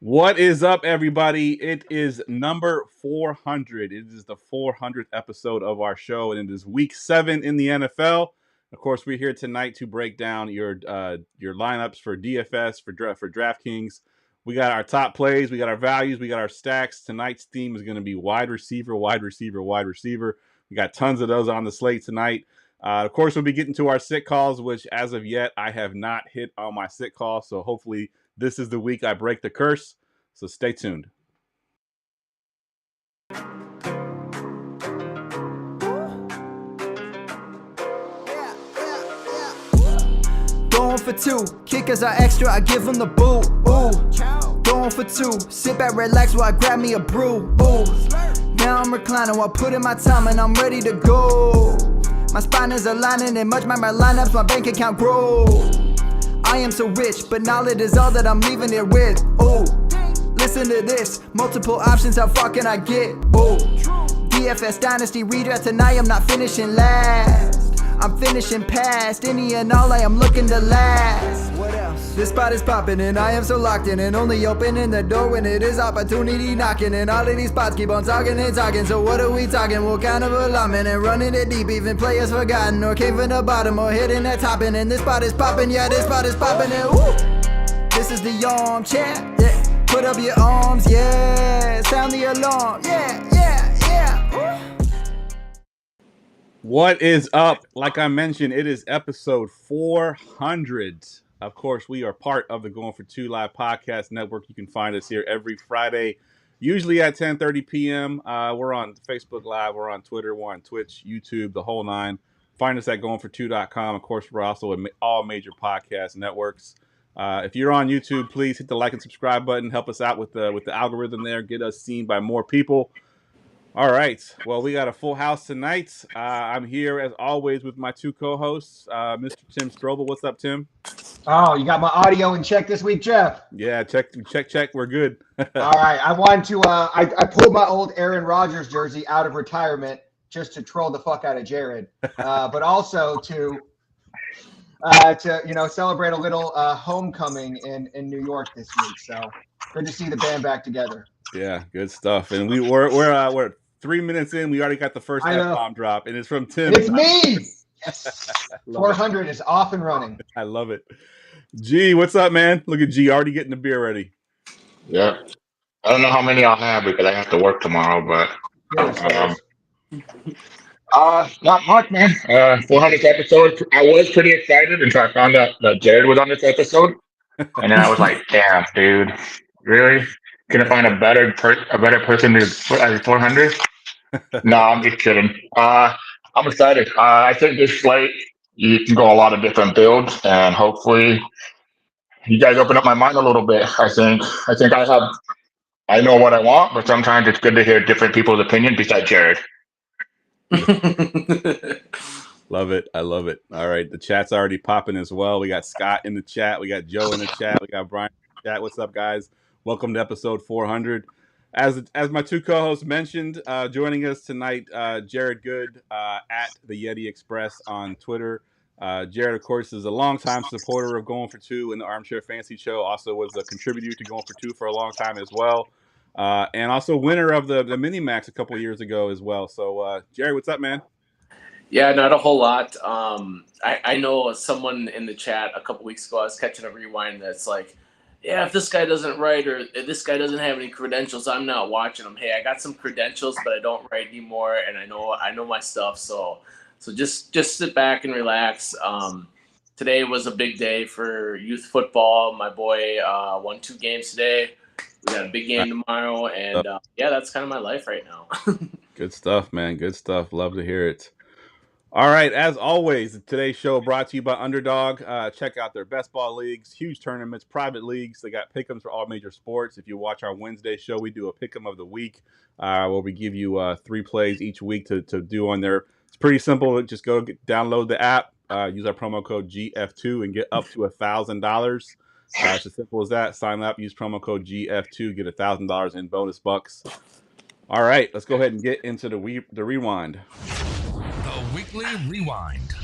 What is up, everybody? It is number 400. It is the 400th episode of our show, and it is week 7 in the NFL. Of course, we're here tonight to break down your lineups for DFS, for DraftKings. We got our top plays, we got our values, we got our stacks. Tonight's theme is going to be wide receiver, wide receiver, wide receiver. We got tons of those on the slate tonight. Of course, we'll be getting to our sit calls, which as of yet, I have not hit on my sit call. So hopefully this is the week I break the curse. So stay tuned. Going for 2, kickers are extra, I give them the boot. Ooh, going for 2, sit back, relax while I grab me a brew. Ooh, now I'm reclining while putting my time and I'm ready to go. My spine is aligning and much my lineups, my bank account grow. I am so rich, but knowledge is all that I'm leaving it with. Ooh, listen to this, multiple options, how far can I get? Ooh, DFS Dynasty redraft tonight, I'm not finishing last. I'm finishing past any and all, I am looking to last. What else? This spot is popping and I am so locked in and only opening the door when it is opportunity knocking. And all of these spots keep on talking and talking. So what are we talking? What kind of alignment? And running it deep, even players forgotten or came from the bottom or hitting that top end. And this spot is popping, yeah, this spot is popping. And woo, this is the armchair, yeah. Put up your arms, yeah. Sound the alarm, yeah, yeah, yeah. Ooh. What is up? Like I mentioned, it is episode 400. Of course, we are part of the GoingFor2 Live Podcast Network. You can find us here every Friday, usually at 10:30 p.m. We're on Facebook Live, we're on Twitter, we're on Twitch, YouTube, the whole nine. Find us at GoingFor2.com. Of course, we're also at all major podcast networks. If you're on YouTube, please hit the like and subscribe button. Help us out with the algorithm there. Get us seen by more people. All right. Well, we got a full house tonight. I'm here, as always, with my two co-hosts, Mr. Tim Strobel. What's up, Tim? Oh, you got my audio in check this week, Geoff? Yeah, check. We're good. All right. I wanted to I pulled my old Aaron Rodgers jersey out of retirement just to troll the fuck out of Jared, but also to celebrate a little homecoming in New York this week. So good to see the band back together. Yeah, good stuff. And we're 3 minutes in. We already got the first F-bomb drop, and it's from Tim. And it's me. Yes. 400 is off and running. I love it. G, what's up, man? Look at G already getting the beer ready. Yeah. I don't know how many I'll have because I have to work tomorrow, but not much, man. 400th episode. I was pretty excited until I found out that Jared was on this episode, and then I was like, "Damn, dude, really? Gonna find a better person to put as 400?" No, I'm just kidding. I'm excited. I think this slate you can go a lot of different builds, and hopefully, you guys open up my mind a little bit. I think I know what I want, but sometimes it's good to hear different people's opinion besides Jared. Love it. I love it. All right. The chat's already popping as well. We got Scott in the chat. We got Joe in the chat. We got Brian in the chat. What's up, guys? Welcome to episode 400. As my two co-hosts mentioned, joining us tonight, Jared Good at the Yeti Express on Twitter. Jared, of course, is a longtime supporter of GoingFor2 and the Armchair Fantasy Show. Also was a contributor to GoingFor2 for a long time as well. And also winner of the Mini Max a couple of years ago as well. So, Jared, what's up, man? Yeah, not a whole lot. I know someone in the chat a couple weeks ago, I was catching a rewind that's like, yeah, if this guy doesn't write or if this guy doesn't have any credentials, I'm not watching him. Hey, I got some credentials, but I don't write anymore, and I know my stuff. So just sit back and relax. Today was a big day for youth football. My boy won 2 games today. We got a big game tomorrow, and yeah, that's kind of my life right now. Good stuff, man. Good stuff. Love to hear it. All right, as always, today's show brought to you by Underdog. Check out their best ball leagues, huge tournaments, private leagues. They got pick'ems for all major sports. If you watch our Wednesday show, we do a pick'em of the week where we give you 3 plays each week to do on there. It's pretty simple. Just go download the app, use our promo code GF2 and get up to $1,000. It's as simple as that. Sign up, use promo code GF2, get $1,000 in bonus bucks. All right, let's go ahead and get into the rewind. The Weekly Rewind.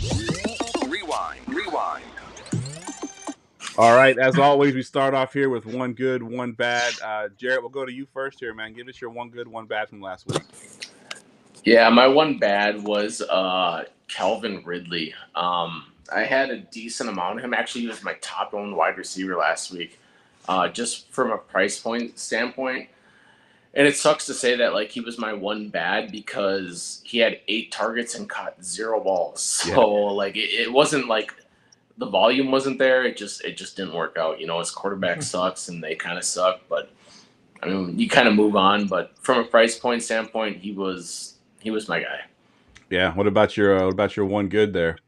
All right, as always, we start off here with one good, one bad. Jarrett, we'll go to you first here, man. Give us your one good, one bad from last week. Yeah, my one bad was Calvin Ridley. I had a decent amount of him. Actually, he was my top owned wide receiver last week, just from a price point standpoint. And it sucks to say that like he was my one bad because he had 8 targets and caught 0 balls. So like it wasn't like the volume wasn't there. It just didn't work out. You know, his quarterback sucks and they kind of suck. But I mean, you kind of move on. But from a price point standpoint, he was my guy. Yeah. What about your one good there?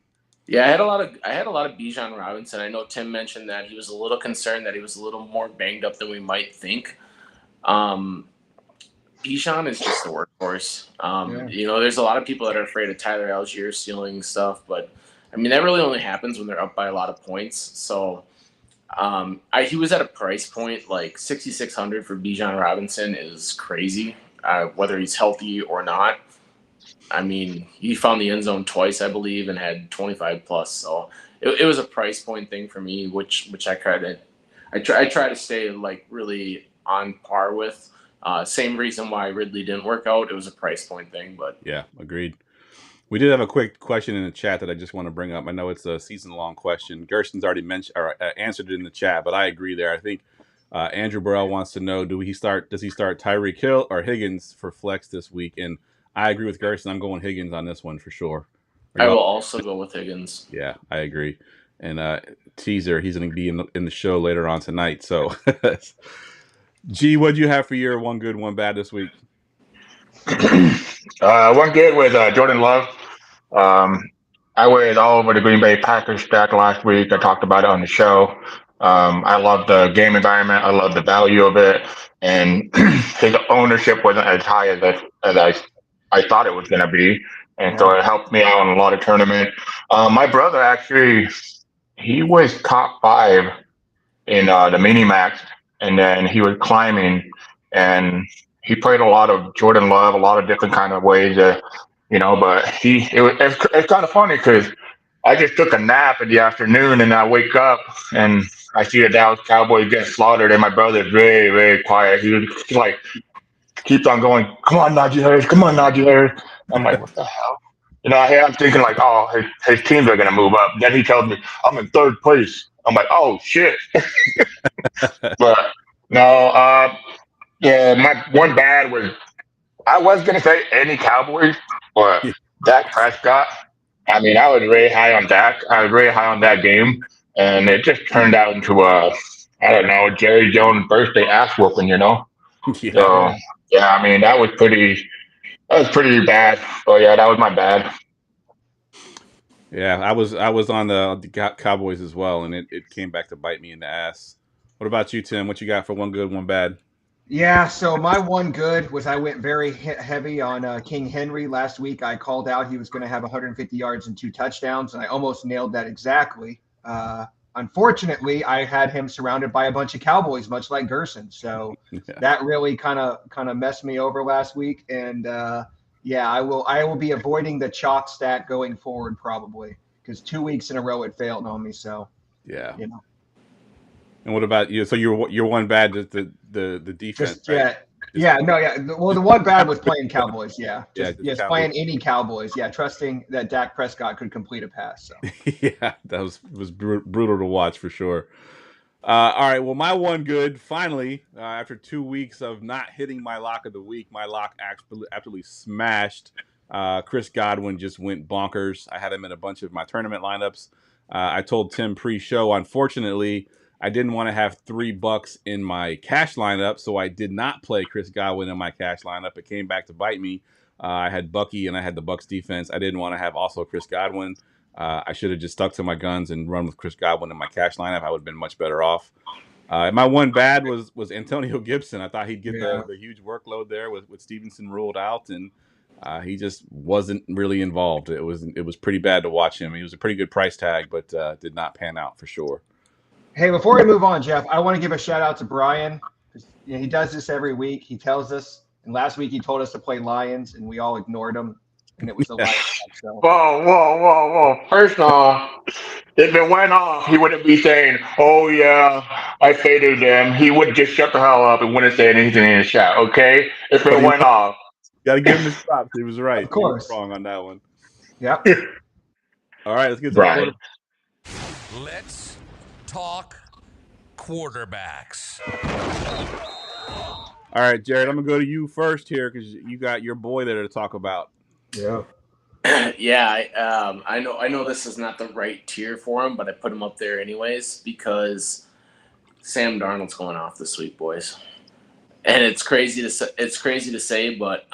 Yeah, I had a lot of Bijan Robinson. I know Tim mentioned that he was a little concerned that he was a little more banged up than we might think. Bijan is just a workhorse. You know, there's a lot of people that are afraid of Tyler Algier stealing stuff, but I mean that really only happens when they're up by a lot of points. So he was at a price point like 6,600 for Bijan Robinson is crazy, whether he's healthy or not. I mean, he found the end zone twice, I believe, and had 25 plus. So it was a price point thing for me, which I try to stay like really on par with. Same reason why Ridley didn't work out. It was a price point thing, but yeah, agreed. We did have a quick question in the chat that I just want to bring up. I know it's a season-long question. Gerson's already mentioned or answered it in the chat, but I agree there. I think Andrew Burrell wants to know: does he start Tyreek Hill or Higgins for flex this week? And I agree with Gerson. I'm going Higgins on this one for sure. I will also go with Higgins. Yeah, I agree. And teaser, he's going to be in the show later on tonight. So, G, what do you have for your one good, one bad this week? One good with Jordan Love. I went all over the Green Bay Packers stack last week. I talked about it on the show. I love the game environment. I love the value of it, and his ownership wasn't as high as I thought it was going to be, and so it helped me out in a lot of tournaments. My brother actually, he was top 5 in the Mini Max, and then he was climbing, and he played a lot of Jordan Love, a lot of different kind of ways, but it's kind of funny because I just took a nap in the afternoon and I wake up and I see the Dallas Cowboys get slaughtered, and my brother's very, very quiet. He like keeps on going, come on, Najee Harris, come on, Najee Harris. I'm like, what the hell? You know, I'm thinking like, oh, his teams are gonna move up. Then he tells me I'm in 3rd place. I'm like, oh shit. But no, yeah, my one bad was I was gonna say any Cowboys, but Dak Prescott. I mean, I was really high on Dak. I was really high on that game, and it just turned out into I don't know, Jerry Jones birthday ass whooping, you know. Yeah. So yeah, I mean that was pretty bad. So yeah, that was my bad. Yeah, I was on the Cowboys as well, and it came back to bite me in the ass. What about you, Tim? What you got for one good, one bad? Yeah, so my one good was I went very heavy on King Henry last week. I called out he was going to have 150 yards and 2 touchdowns, and I almost nailed that exactly. Unfortunately, I had him surrounded by a bunch of Cowboys, much like Gerson. So that really kind of messed me over last week. And I will be avoiding the chalk stack going forward probably because 2 weeks in a row it failed on me. So yeah, you know. And what about you? So you're one bad, the defense. Just, right? Well, the one bad was playing Cowboys. Yeah, just playing any Cowboys. Yeah, trusting that Dak Prescott could complete a pass. So yeah, that was brutal to watch for sure. All right, well, my one good finally after 2 weeks of not hitting my lock of the week, my lock absolutely smashed. Chris Godwin just went bonkers. I had him in a bunch of my tournament lineups. I told Tim pre-show, unfortunately, I didn't want to have $3 in my cash lineup, so I did not play Chris Godwin in my cash lineup. It came back to bite me. I had Bucky and I had the Bucs defense. I didn't want to have also Chris Godwin. I should have just stuck to my guns and run with Chris Godwin in my cash lineup. I would have been much better off. My one bad was Antonio Gibson. I thought he'd get the huge workload there with Stevenson ruled out, and he just wasn't really involved. It was pretty bad to watch him. He was a pretty good price tag, but did not pan out for sure. Hey, before we move on, Geoff, I want to give a shout out to Brian. He does this every week. He tells us, and last week he told us to play Lions, and we all ignored him. and it was the light. So Whoa. First off, if it went off, he wouldn't be saying, "Oh yeah, I faded them." He would just shut the hell up and wouldn't say anything in the chat. Okay, if But it went off, got to give him his props. He was right. Of course. He was wrong on that one. Yep. All right, let's get to the quarter. Let's talk quarterbacks. All right, Jared, I'm gonna go to you first here because you got your boy there to talk about. Yeah. Yeah, I know this is not the right tier for him, but I put him up there anyways because Sam Darnold's going off this week, boys. And it's crazy to say, but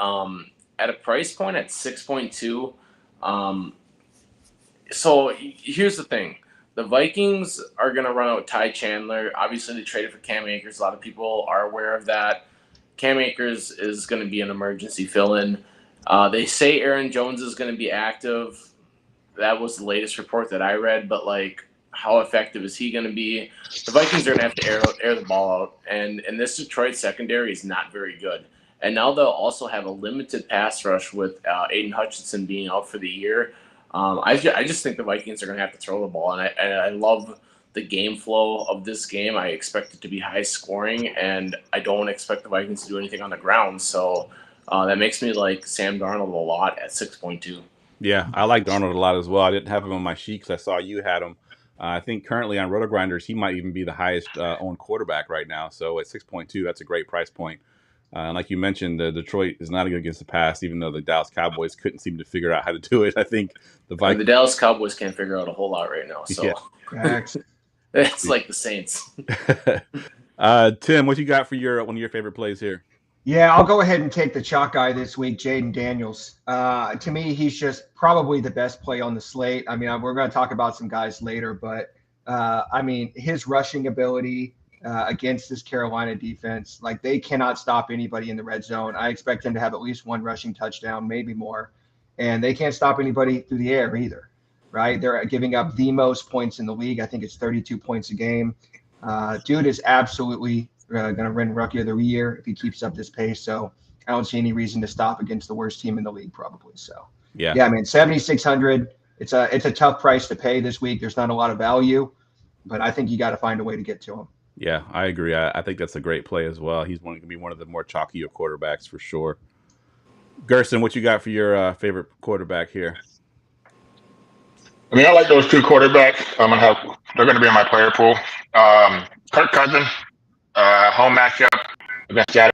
at a price point at 6.2, so here's the thing. The Vikings are going to run out Ty Chandler. Obviously, they traded for Cam Akers. A lot of people are aware of that. Cam Akers is going to be an emergency fill-in. They say Aaron Jones is going to be active. That was the latest report that I read, but how effective is he going to be? The Vikings are going to have to air the ball out, and this Detroit secondary is not very good. And now they'll also have a limited pass rush with Aiden Hutchinson being out for the year. I just think the Vikings are going to have to throw the ball, and I love the game flow of this game. I expect it to be high scoring, and I don't expect the Vikings to do anything on the ground. So that makes me like Sam Darnold a lot at 6.2. Yeah, I like Darnold a lot as well. I didn't have him on my sheet because I saw you had him. I think currently on RotoGrinders, he might even be the highest owned quarterback right now. So at 6.2, that's a great price point. And like you mentioned, Detroit is not good against the pass, even though the Dallas Cowboys couldn't seem to figure out how to do it. I think the Dallas Cowboys can't figure out a whole lot right now. So it's like the Saints. Tim, what you got for one of your favorite plays here? Yeah, I'll go ahead and take the chalk guy this week, Jaden Daniels. To me, he's just probably the best play on the slate. I mean, we're going to talk about some guys later, but his rushing ability against this Carolina defense, they cannot stop anybody in the red zone. I expect him to have at least one rushing touchdown, maybe more. And they can't stop anybody through the air either, right? They're giving up the most points in the league. I think it's 32 points a game. Dude is absolutely going to win Rookie of the Year if he keeps up this pace. So I don't see any reason to stop against the worst team in the league, probably. So yeah, I mean, 7,600. It's a tough price to pay this week. There's not a lot of value, but I think you got to find a way to get to him. Yeah, I agree. I think that's a great play as well. He's going to be one of the more chalkier quarterbacks for sure. Gerson, what you got for your favorite quarterback here? I mean, I like those two quarterbacks. They're going to be in my player pool. Kirk Cousins, home matchup against Seattle.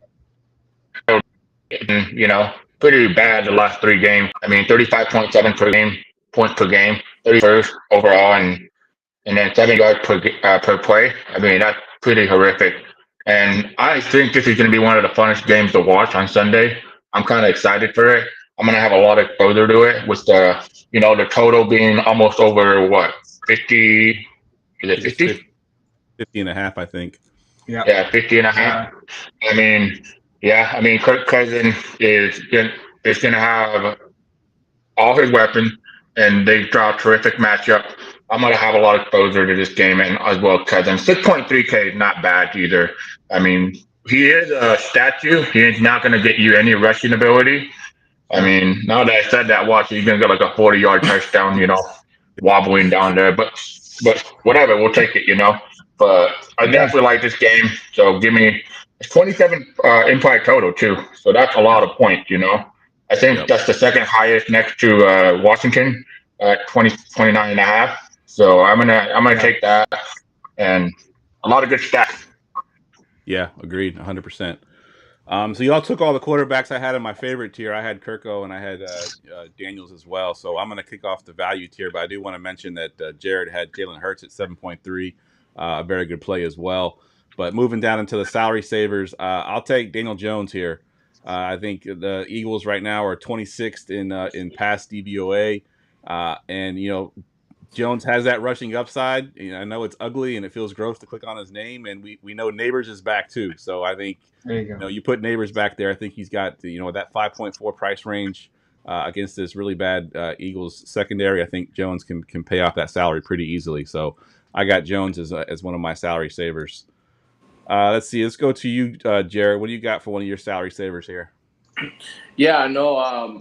Pretty bad the last three games. I mean, 35.7 points per game, 31st overall, and then 7 yards per play. I mean, that's pretty horrific. And I think this is going to be one of the funnest games to watch on Sunday. I'm kind of excited for it. I'm going to have a lot of exposure to it with the total being almost over 50? Is it 50? 50 and a half, I think. Yeah, 50 and a half. I mean, Kirk Cousins is going to have all his weapons, and they draw a terrific matchup. I'm going to have a lot of exposure to this game, and as well Cousins. 6.3K is not bad either. I mean, he is a statue. He is not going to get you any rushing ability. I mean, now that I said that, watch, he's going to get a 40-yard touchdown, wobbling down there. But whatever, we'll take it, But I definitely like this game. So give me 27 implied total, too. So that's a lot of points, I think that's the second highest next to Washington at 29 and a half. So I'm gonna take that, and a lot of good stats. Yeah, agreed, 100%. So y'all took all the quarterbacks I had in my favorite tier. I had Kirko and I had Daniels as well. So I'm going to kick off the value tier, but I do want to mention that Jared had Jalen Hurts at 7.3, a very good play as well. But moving down into the salary savers, I'll take Daniel Jones here. I think the Eagles right now are 26th in pass DVOA, and Jones has that rushing upside. I know it's ugly and it feels gross to click on his name, and we know Neighbors is back too. So I think you put Neighbors back there. I think he's got that 5.4 price range against this really bad Eagles secondary. I think Jones can pay off that salary pretty easily. So I got Jones as one of my salary savers. Let's see. Let's go to you, Jared. What do you got for one of your salary savers here? Yeah, no,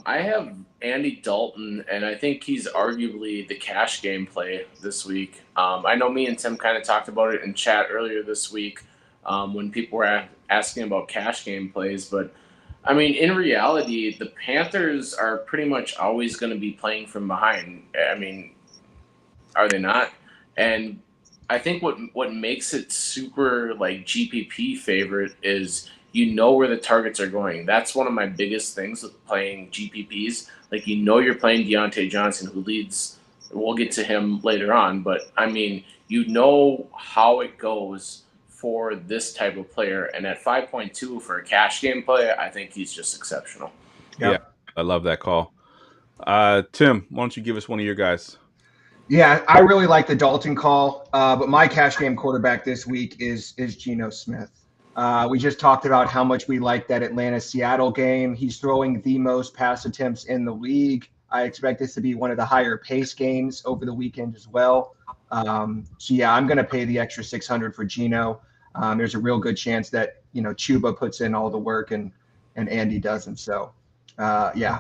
I have Andy Dalton, and I think he's arguably the cash game play this week. I know me and Tim kind of talked about it in chat earlier this week when people were asking about cash game plays, but I mean, in reality, the Panthers are pretty much always going to be playing from behind. I mean, are they not? And I think what makes it super like GPP favorite is you know where the targets are going. That's one of my biggest things with playing GPPs. Like you're playing Deontay Johnson, who leads. We'll get to him later on, but I mean, you know how it goes for this type of player, and at 5.2 for a cash game play, I think he's just exceptional. Yeah, I love that call. Tim, why don't you give us one of your guys? Yeah, I really like the Dalton call, but my cash game quarterback this week is Geno Smith. We just talked about how much we like that Atlanta-Seattle game. He's throwing the most pass attempts in the league. I expect this to be one of the higher pace games over the weekend as well. So yeah, I'm going to pay the extra $600 for Geno. There's a real good chance that Chuba puts in all the work and Andy doesn't. So yeah,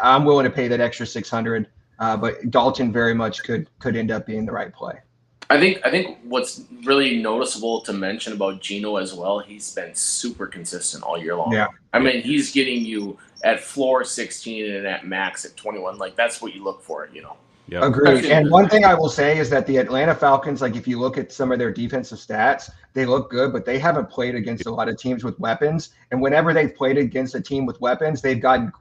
I'm willing to pay that extra $600. But Dalton very much could end up being the right play. I think what's really noticeable to mention about Geno as well, he's been super consistent all year long. Yeah. I mean, he's getting you at floor 16 and at max at 21. Like that's what you look for, Yep. Agreed. And one thing I will say is that the Atlanta Falcons, like if you look at some of their defensive stats, they look good, but they haven't played against a lot of teams with weapons. And whenever they've played against a team with weapons, they've gotten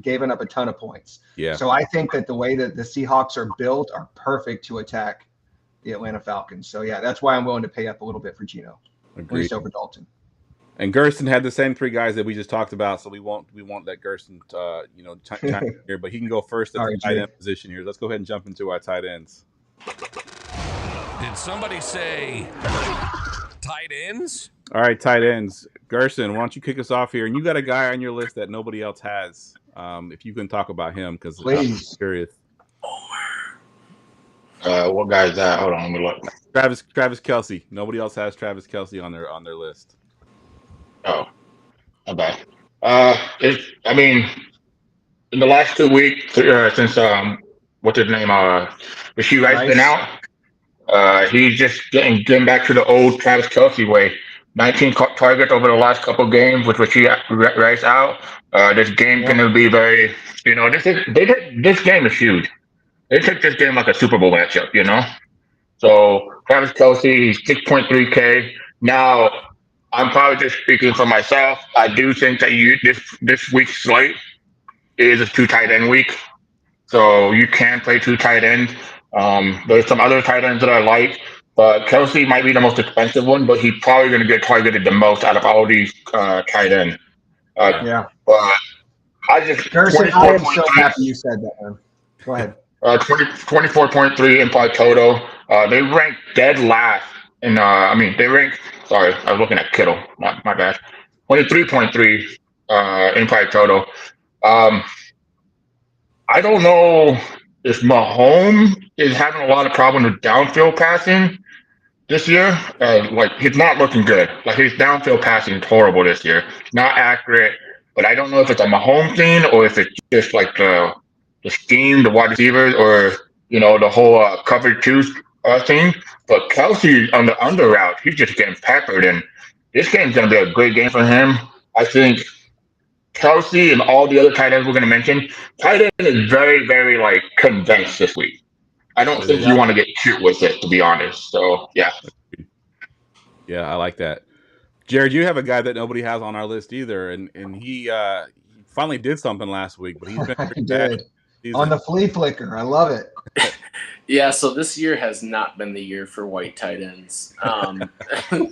given up a ton of points. Yeah. So I think that the way that the Seahawks are built are perfect to attack the Atlanta Falcons. So yeah, that's why I'm willing to pay up a little bit for Geno, at least over Dalton. And Gerson had the same three guys that we just talked about, so we won't let Gerson chime here, but he can go first at the tight end position here. Let's go ahead and jump into our tight ends. Did somebody say tight ends? All right, tight ends. Gerson, why don't you kick us off here? And you got a guy on your list that nobody else has. If you can talk about him, because I'm curious. What guy is that? Hold on, let me look. Travis Kelce. Nobody else has Travis Kelce on their list. Oh, not bad. In the last 2 weeks since what's his name, Rashee Rice been out, he's just getting back to the old Travis Kelce way. 19 targets over the last couple of games with Rashee Rice out. This game going to be very, this game is huge. They took this game like a Super Bowl matchup, So Travis Kelce, he's 6.3K. Now, I'm probably just speaking for myself. I do think that this week's slate is a 2 tight end week. So you can play 2 tight ends. There's some other tight ends that I like, but Kelce might be the most expensive one, but he's probably going to get targeted the most out of all these tight ends. But I just Gerson, I am so happy you said that, man. Go ahead. 24.3 implied total. They rank dead last in they rank. Sorry, I was looking at Kittle. My bad. 23.3 implied total. I don't know if Mahomes is having a lot of problems with downfield passing this year. He's not looking good. His downfield passing is horrible this year. Not accurate. But I don't know if it's a Mahomes thing or if it's just the scheme, the wide receivers, or the whole cover 2 thing. But Kelce on the under route, he's just getting peppered, and this game's going to be a great game for him. I think Kelce and all the other tight ends we're going to mention, tight end is very, very condensed this week. I don't think you want to get cute with it, to be honest. So yeah. Yeah, I like that. Jared, you have a guy that nobody has on our list either, and he finally did something last week, but he's been pretty bad. On the flea flicker. I love it. Yeah, so this year has not been the year for white tight ends.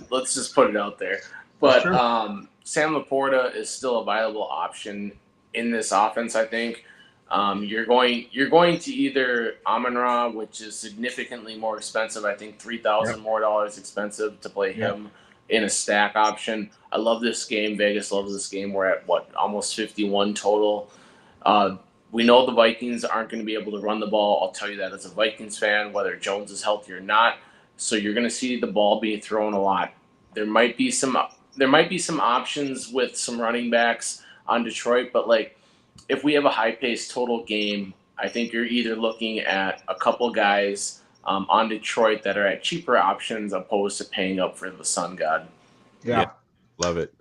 Let's just put it out there. But Sam Laporta is still a viable option in this offense, I think. You're going to either Amon-Ra, which is significantly more expensive. I think $3,000 more expensive to play him in a stack option. I love this game. Vegas loves this game. We're at almost 51 total. We know the Vikings aren't going to be able to run the ball. I'll tell you that as a Vikings fan, whether Jones is healthy or not. So you're going to see the ball being thrown a lot. There might be some options with some running backs. on Detroit. But like, if we have a high-paced total game, I think you're either looking at a couple guys on Detroit that are at cheaper options opposed to paying up for the Sun God. Yeah. Love it.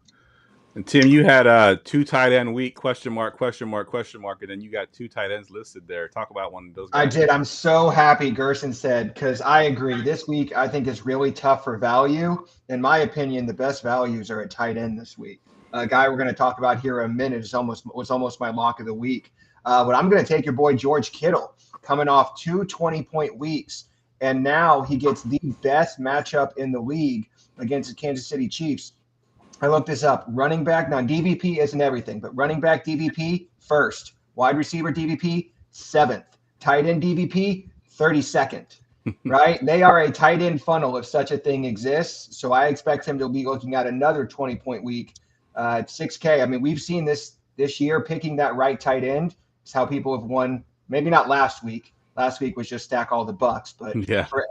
And Tim, you had 2 tight end week, question mark, and then you got 2 tight ends listed there. Talk about one of those guys. I did. I'm so happy Gerson said, because I agree. This week, I think is really tough for value. In my opinion, the best values are at tight end this week. A guy we're going to talk about here in a minute was almost my lock of the week. But I'm going to take your boy George Kittle, coming off 2 20-point weeks, and now he gets the best matchup in the league against the Kansas City Chiefs. I looked this up. Running back, now DVP isn't everything, but running back DVP first, wide receiver DVP 7th, tight end DVP 32nd, right? They are a tight end funnel if such a thing exists. So I expect him to be looking at another 20-point week at 6K. I mean, we've seen this year, picking that right tight end is how people have won. Maybe not last week. Last week was just stack all the bucks, but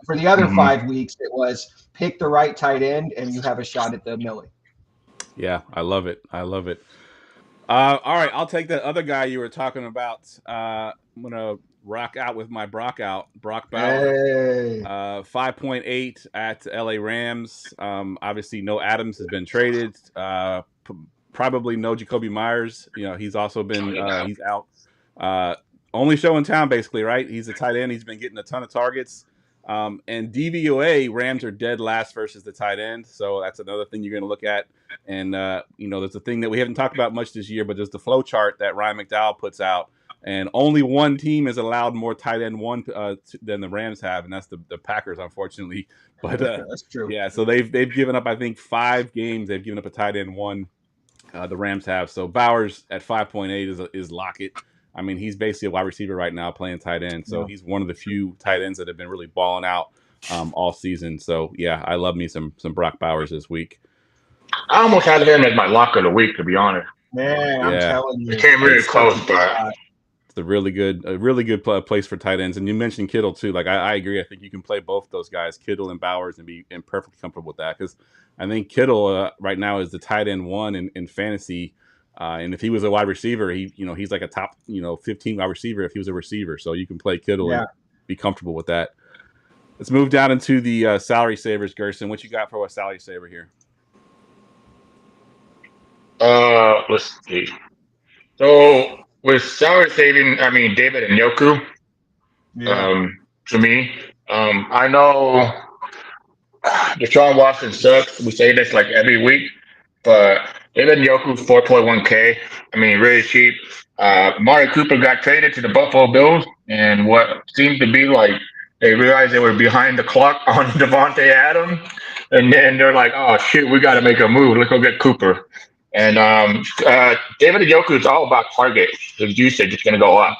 for the other 5 weeks, it was pick the right tight end and you have a shot at the millie. Yeah, I love it. All right, I'll take that other guy you were talking about. I'm going to rock out with my Brock Bauer. Hey. 5.8 at LA Rams. Obviously, no Adams has been traded. Probably no Jacoby Myers. He's also been he's out. Only show in town, basically, right? He's a tight end. He's been getting a ton of targets. And DVOA, Rams are dead last versus the tight end. So that's another thing you're going to look at. And, there's a thing that we haven't talked about much this year, but there's the flow chart that Ryan McDowell puts out. And only one team has allowed more tight end than the Rams have, and that's the Packers, unfortunately. But that's true. Yeah, so they've given up, I think, 5 games. They've given up a tight end 1. The Rams have. So Bowers at 5.8 is Lockett. I mean, he's basically a wide receiver right now playing tight end. So he's one of the few tight ends that have been really balling out all season. So, yeah, I love me some Brock Bowers this week. I almost had him as my lock of the week, to be honest. Man, I'm telling you. It came really close, but it's a really good place for tight ends. And you mentioned Kittle, too. Like, I agree. I think you can play both those guys, Kittle and Bowers, and be perfectly comfortable with that. Because I think Kittle right now is the tight end 1 in fantasy. And if he was a wide receiver, he's like a top 15 wide receiver if he was a receiver. So you can play Kittle and be comfortable with that. Let's move down into the salary savers, Gerson. What you got for a salary saver here? Let's see. So with salary saving, I mean David Njoku. To me, I know Deshaun Watson sucks. We say this like every week, but David Njoku 4.1K. I mean, really cheap. Amari Cooper got traded to the Buffalo Bills, and what seemed to be like they realized they were behind the clock on Devontae Adams, and then they're like, "Oh shoot, we got to make a move. Let's go get Cooper." And David Njoku is all about targets. His usage is going to go up.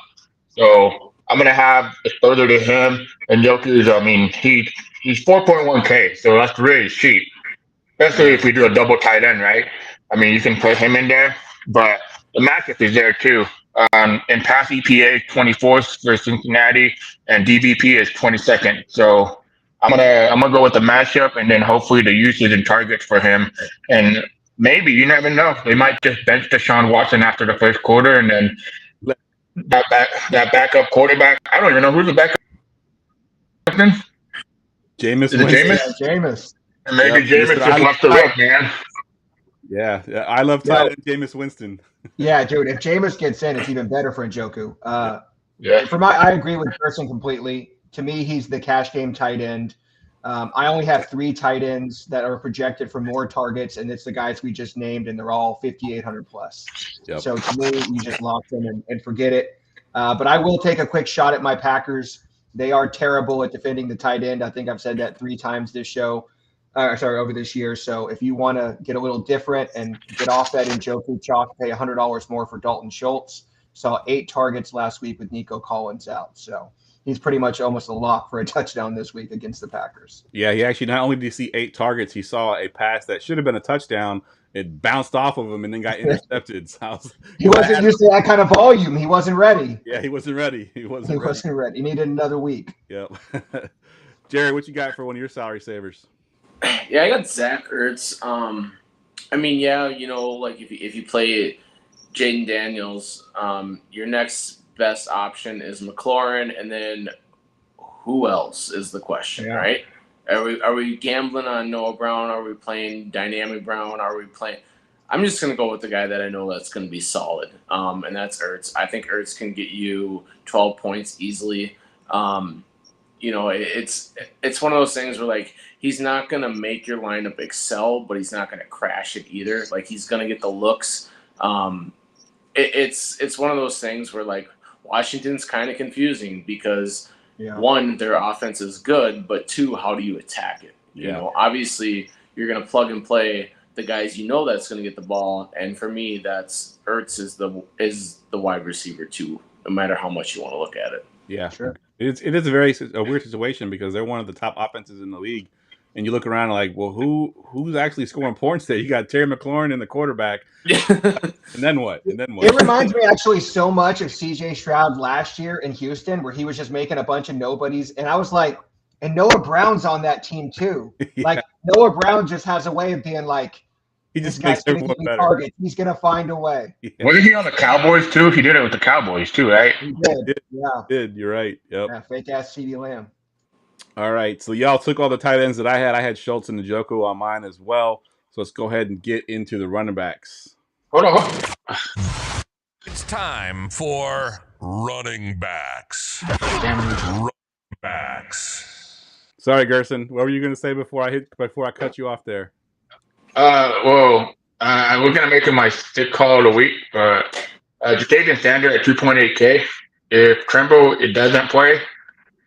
So I'm going to have exposure to him. And Njoku's, I mean, he's 4.1K, so that's really cheap. Especially if we do a double tight end, right? I mean, you can put him in there, but the matchup is there too. In pass EPA, 24th for Cincinnati, and DVP is 22nd. So I'm gonna go with the matchup, and then hopefully the usage and targets for him. And maybe, you never know, they might just bench Deshaun Watson after the first quarter, and then that backup quarterback. I don't even know who's the backup. Jameis. Jameis. And maybe Jameis just left the rook, man. Yeah, I love tight end Jameis Winston. Yeah, dude, if Jameis gets in, it's even better for Njoku. Yeah. I agree with Gerson completely. To me, he's the cash game tight end. I only have 3 tight ends that are projected for more targets, and it's the guys we just named, and they're all 5,800 plus. Yep. So to me, you just lock them and forget it. But I will take a quick shot at my Packers. They are terrible at defending the tight end. I think I've said that 3 times this show. Over this year. So if you want to get a little different and get off that Njoku chalk, pay $100 more for Dalton Schultz. Saw 8 targets last week with Nico Collins out. So he's pretty much almost a lock for a touchdown this week against the Packers. Yeah, he actually not only did he see 8 targets, he saw a pass that should have been a touchdown. It bounced off of him and then got intercepted. So he wasn't used to that kind of volume. He wasn't ready. Yeah, he wasn't ready. He wasn't ready. He needed another week. Yep. Jerry, what you got for one of your salary savers? Yeah, I got Zach Ertz. I mean, yeah, like if you play Jaden Daniels, your next best option is McLaurin, and then who else is the question, right? Are we gambling on Noah Brown? Are we playing Dynamic Brown? Are we playing? I'm just going to go with the guy that I know that's going to be solid, and that's Ertz. I think Ertz can get you 12 points easily. It's one of those things where, like, he's not going to make your lineup excel, but he's not going to crash it either. Like, he's going to get the looks. It's one of those things where, like, Washington's kind of confusing because, one, their offense is good, but two, how do you attack it? You know, obviously you're going to plug and play the guys you know that's going to get the ball, and for me, that's Ertz is the wide receiver too, no matter how much you want to look at it. Yeah, sure. It is a weird situation because they're one of the top offenses in the league, and you look around like, well, who's actually scoring points today? You got Terry McLaurin in the quarterback, and then what? It reminds me actually so much of C.J. Stroud last year in Houston, where he was just making a bunch of nobodies, and I was like, and Noah Brown's on that team too. Like, Noah Brown just has a way of being like, he just makes everyone better. Target. He's gonna find a way. Wasn't he on the Cowboys too? He did it with the Cowboys too, right? He did. He did. You're right. Yep. Yeah, fake ass CeeDee Lamb. All right, so y'all took all the tight ends that I had. I had Schultz and Njoku on mine as well. So let's go ahead and get into the running backs. Hold on. It's time for running backs. Running backs. Sorry, Gerson. What were you going to say before I cut you off there? We're gonna make it my stick call of the week. Ja'Tavion Sanders at 2.8K. If Tremble doesn't play,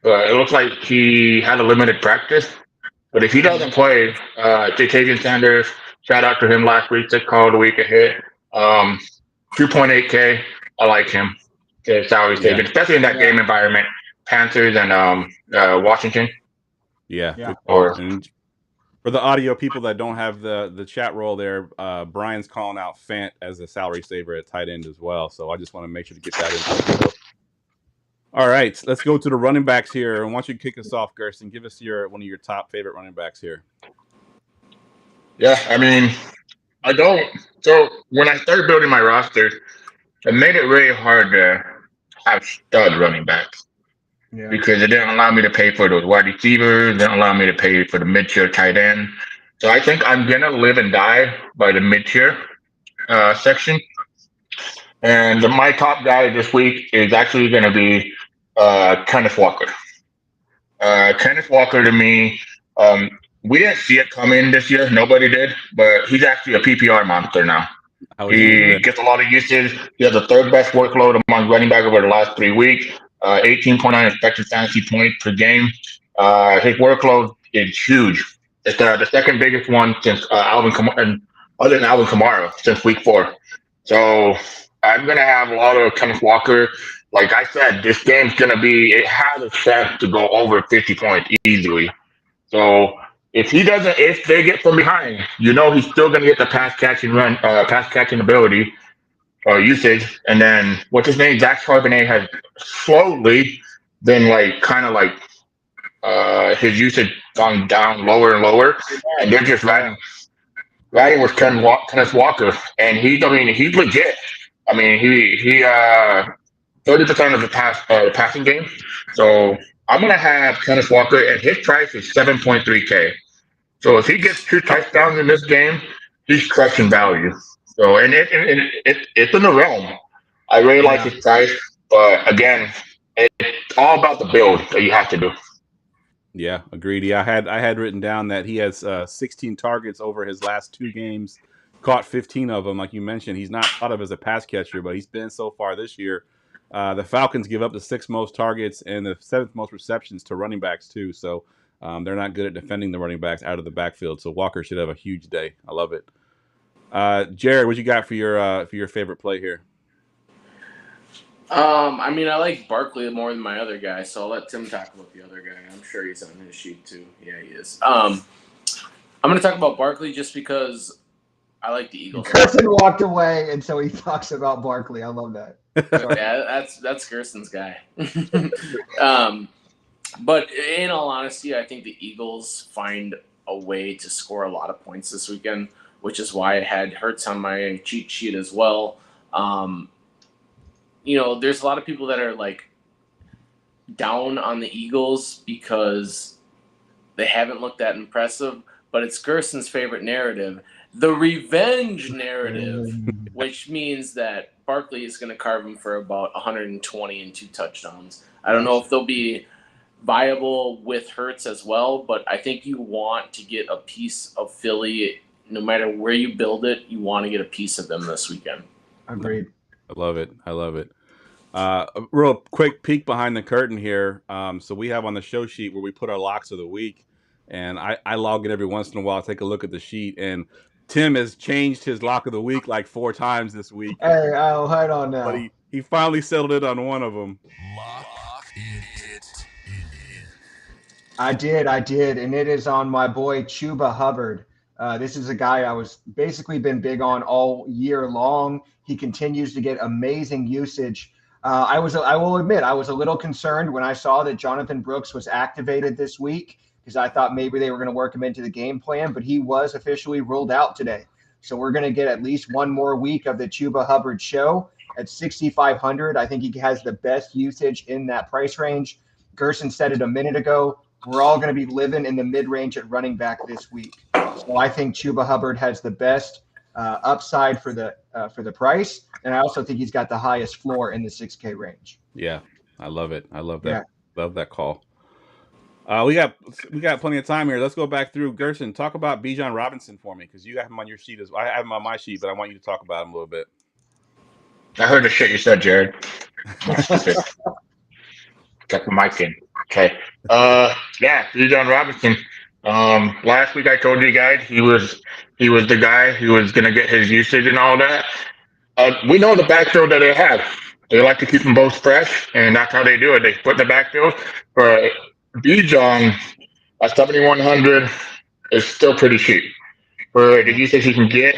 it looks like he had a limited practice. But if he doesn't play, Ja'Tavion Sanders, shout out to him last week, stick call of the week a hit. 2.8K. I like him. Salary saving, especially in that game environment. Panthers and Washington. Yeah. And for the audio people that don't have the chat roll there, Brian's calling out Fant as a salary saver at tight end as well. So I just want to make sure to get that in. All right, let's go to the running backs here. And why don't you kick us off, Gerson? Give us one of your top favorite running backs here. Yeah, I mean, I don't. So when I started building my roster, it made it really hard to have stud running backs. Yeah. Because it didn't allow me to pay for those wide receivers, it didn't allow me to pay for the mid-tier tight end. So I think I'm going to live and die by the mid-tier section. And my top guy this week is actually going to be Kenneth Walker. Kenneth Walker, to me, we didn't see it coming this year. Nobody did. But he's actually a PPR monster now. He gets a lot of usage. He has the third best workload among running back over the last 3 weeks. 18.9 expected fantasy points per game. His workload is huge. It's the second biggest one since other than Alvin Kamara since week 4. So I'm gonna have a lot of Kenneth Walker. Like I said, this game's it has a chance to go over 50 points easily. So if they get from behind, he's still gonna get the pass catching ability. Usage, and then what's his name? Zach Charbonnet has slowly been his usage gone down lower and lower, and they're just riding with Kenneth Walker, and he's legit. I mean, he 30% of the passing game. So I'm gonna have Kenneth Walker, and his price is 7.3K. So if he gets 2 touchdowns in this game, he's crushing value. So it's in the realm. I really like his price, but again, it's all about the build that you have to do. Yeah, agreed. Yeah, I had written down that he has 16 targets over his last 2 games, caught 15 of them. Like you mentioned, he's not thought of as a pass catcher, but he's been so far this year. The Falcons give up the 6th most targets and the 7th most receptions to running backs too. So they're not good at defending the running backs out of the backfield. So Walker should have a huge day. I love it. Jared, what you got for your favorite play here? I mean, I like Barkley more than my other guy, so I'll let Tim talk about the other guy. I'm sure he's on his sheet too. Yeah, he is. I'm going to talk about Barkley just because I like the Eagles. Gerson walked away, and so he talks about Barkley. I love that. Yeah, that's Gerson's guy. But in all honesty, I think the Eagles find a way to score a lot of points this weekend, which is why I had Hurts on my cheat sheet as well. There's a lot of people that are like down on the Eagles because they haven't looked that impressive, but it's Gerson's favorite narrative, the revenge narrative, which means that Barkley is going to carve him for about 120 and 2 touchdowns. I don't know if they'll be viable with Hurts as well, but I think you want to get a piece of Philly. No matter where you build it, you want to get a piece of them this weekend. Agreed. I love it. A real quick peek behind the curtain here. So we have on the show sheet where we put our locks of the week, and I log in every once in a while, take a look at the sheet, and Tim has changed his lock of the week like 4 times this week. Hey, hold on now. But he finally settled it on one of them. Lock it in. I did, and it is on my boy Chuba Hubbard. This is a guy I was basically been big on all year long. He continues to get amazing usage. I will admit, I was a little concerned when I saw that Jonathan Brooks was activated this week because I thought maybe they were going to work him into the game plan, but he was officially ruled out today. So we're going to get at least one more week of the Chuba Hubbard show at 6,500. I think he has the best usage in that price range. Gerson said it a minute ago. We're all going to be living in the mid-range at running back this week. So I think Chuba Hubbard has the best upside for the price, and I also think he's got the highest floor in the 6K range. Yeah, I love it. I love that. Yeah. Love that call. We got plenty of time here. Let's go back through. Gerson, talk about Bijan Robinson for me because you have him on your sheet as well. I have him on my sheet, but I want you to talk about him a little bit. I heard the shit you said, Jared. Got the mic in. Okay. Yeah, Bijan Robinson. Last week I told you guys he was the guy who was gonna get his usage and all that. We know the backfield that they have. They like to keep them both fresh, and that's how they do it. They put the backfield for Bijan at 7,100 is still pretty cheap for the usage he can get.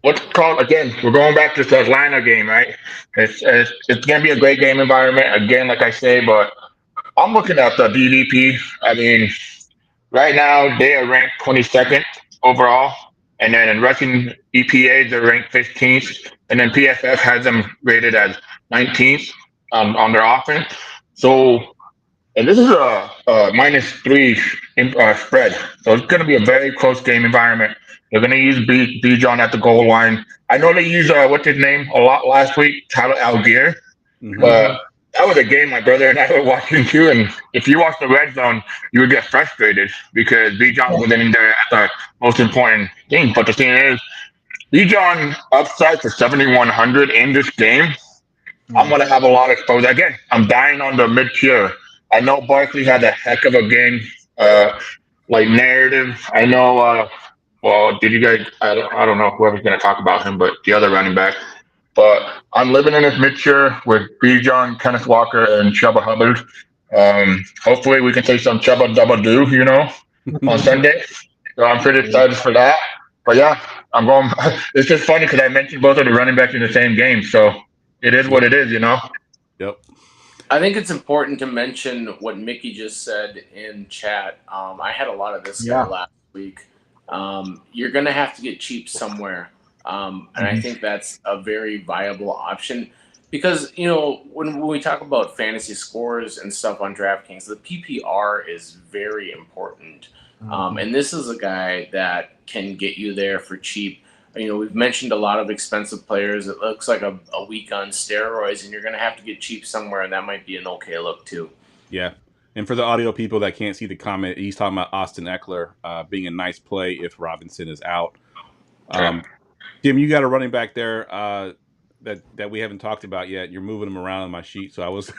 What's it called again? We're going back to the Atlanta game, right? It's gonna be a great game environment again, like I say. But I'm looking at the DVP. I mean, right now they are ranked 22nd overall, and then in rushing EPA they're ranked 15th, and then PFF has them rated as 19th on their offense. So, and this is a -3 spread, so it's going to be a very close game environment. They're going to use Bijan at the goal line. I know they used what's his name a lot last week, Tyler Algier, but that was a game my brother and I were watching too. And if you watch the red zone, you would get frustrated because Bijan wasn't in there at the most important thing. But the thing is, Bijan upside for 7,100 in this game. I'm going to have a lot of exposure. Again, I'm dying on the mid-tier. I know Barkley had a heck of a game, like narrative. I know. Well, did you guys? I don't know whoever's going to talk about him, but the other running back. But I'm living in this mixture with Bijan, Kenneth Walker, and Chuba Hubbard. Hopefully, we can take some Chuba double do, on Sunday. So I'm pretty excited for that. But yeah, I'm going. It's just funny because I mentioned both of the running backs in the same game, so it is what it is, Yep. I think it's important to mention what Mickey just said in chat. I had a lot of this guy last week. You're going to have to get cheap somewhere. And I think that's a very viable option because, when we talk about fantasy scores and stuff on DraftKings, the PPR is very important. And this is a guy that can get you there for cheap. We've mentioned a lot of expensive players. It looks like a week on steroids, and you're going to have to get cheap somewhere, and that might be an okay look too. Yeah. And for the audio people that can't see the comment, he's talking about Austin Eckler being a nice play if Robinson is out. Jim, you got a running back there that we haven't talked about yet. You're moving him around on my sheet, so I was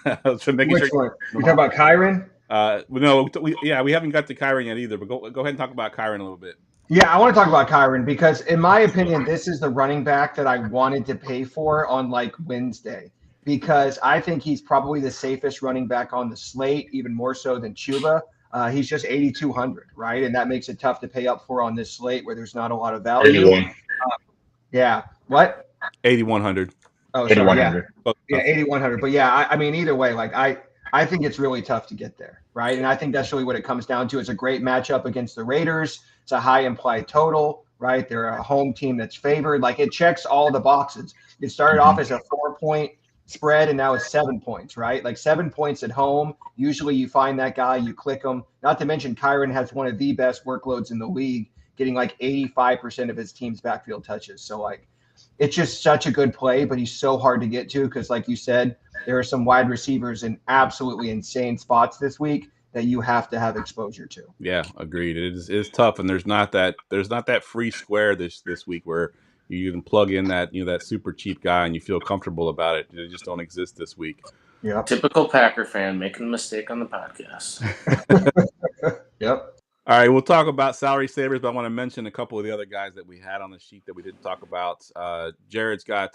making Which one? You talking about Kyron? No, we haven't got to Kyron yet either. But go ahead and talk about Kyron a little bit. Yeah, I want to talk about Kyron because, in my opinion, this is the running back that I wanted to pay for on like Wednesday. Because I think he's probably the safest running back on the slate, even more so than Chuba. He's just 8,200, right? And that makes it tough to pay up for on this slate where there's not a lot of value. 81. Yeah. What? 8,100. Oh, sorry, 8,100. Yeah, 8,100. But yeah, I mean, either way, like I think it's really tough to get there, right? And I think that's really what it comes down to. It's a great matchup against the Raiders. It's a high implied total, right? They're a home team that's favored. Like it checks all the boxes. It started off as a 4-point spread and now it's 7 points, right? Like 7 points at home. Usually you find that guy, you click him. Not to mention Kyron has one of the best workloads in the league, getting like 85% of his team's backfield touches. So like it's just such a good play, but he's so hard to get to because like you said, there are some wide receivers in absolutely insane spots this week that you have to have exposure to. Yeah, agreed. It's tough, and there's not that free square this week where you can plug in that that super cheap guy and you feel comfortable about it. They just don't exist this week. Yep. Typical Packer fan making a mistake on the podcast. Yep. All right, we'll talk about salary savers, but I want to mention a couple of the other guys that we had on the sheet that we didn't talk about. Jared's got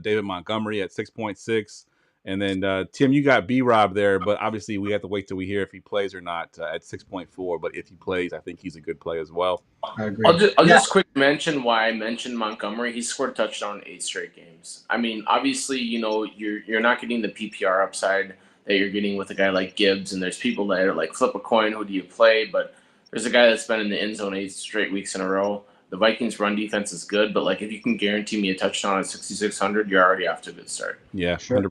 David Montgomery at 6.6. And then, Tim, you got B-Rob there, but obviously we have to wait till we hear if he plays or not at 6.4. But if he plays, I think he's a good play as well. I agree. I'll just quick mention why I mentioned Montgomery. He scored a touchdown in 8 straight games. I mean, obviously, you're not getting the PPR upside that you're getting with a guy like Gibbs, and there's people that are like flip a coin, who do you play? But there's a guy that's been in the end zone 8 straight weeks in a row. The Vikings' run defense is good, but like if you can guarantee me a touchdown at 6,600, you're already off to a good start. Yeah, Sure. 100%.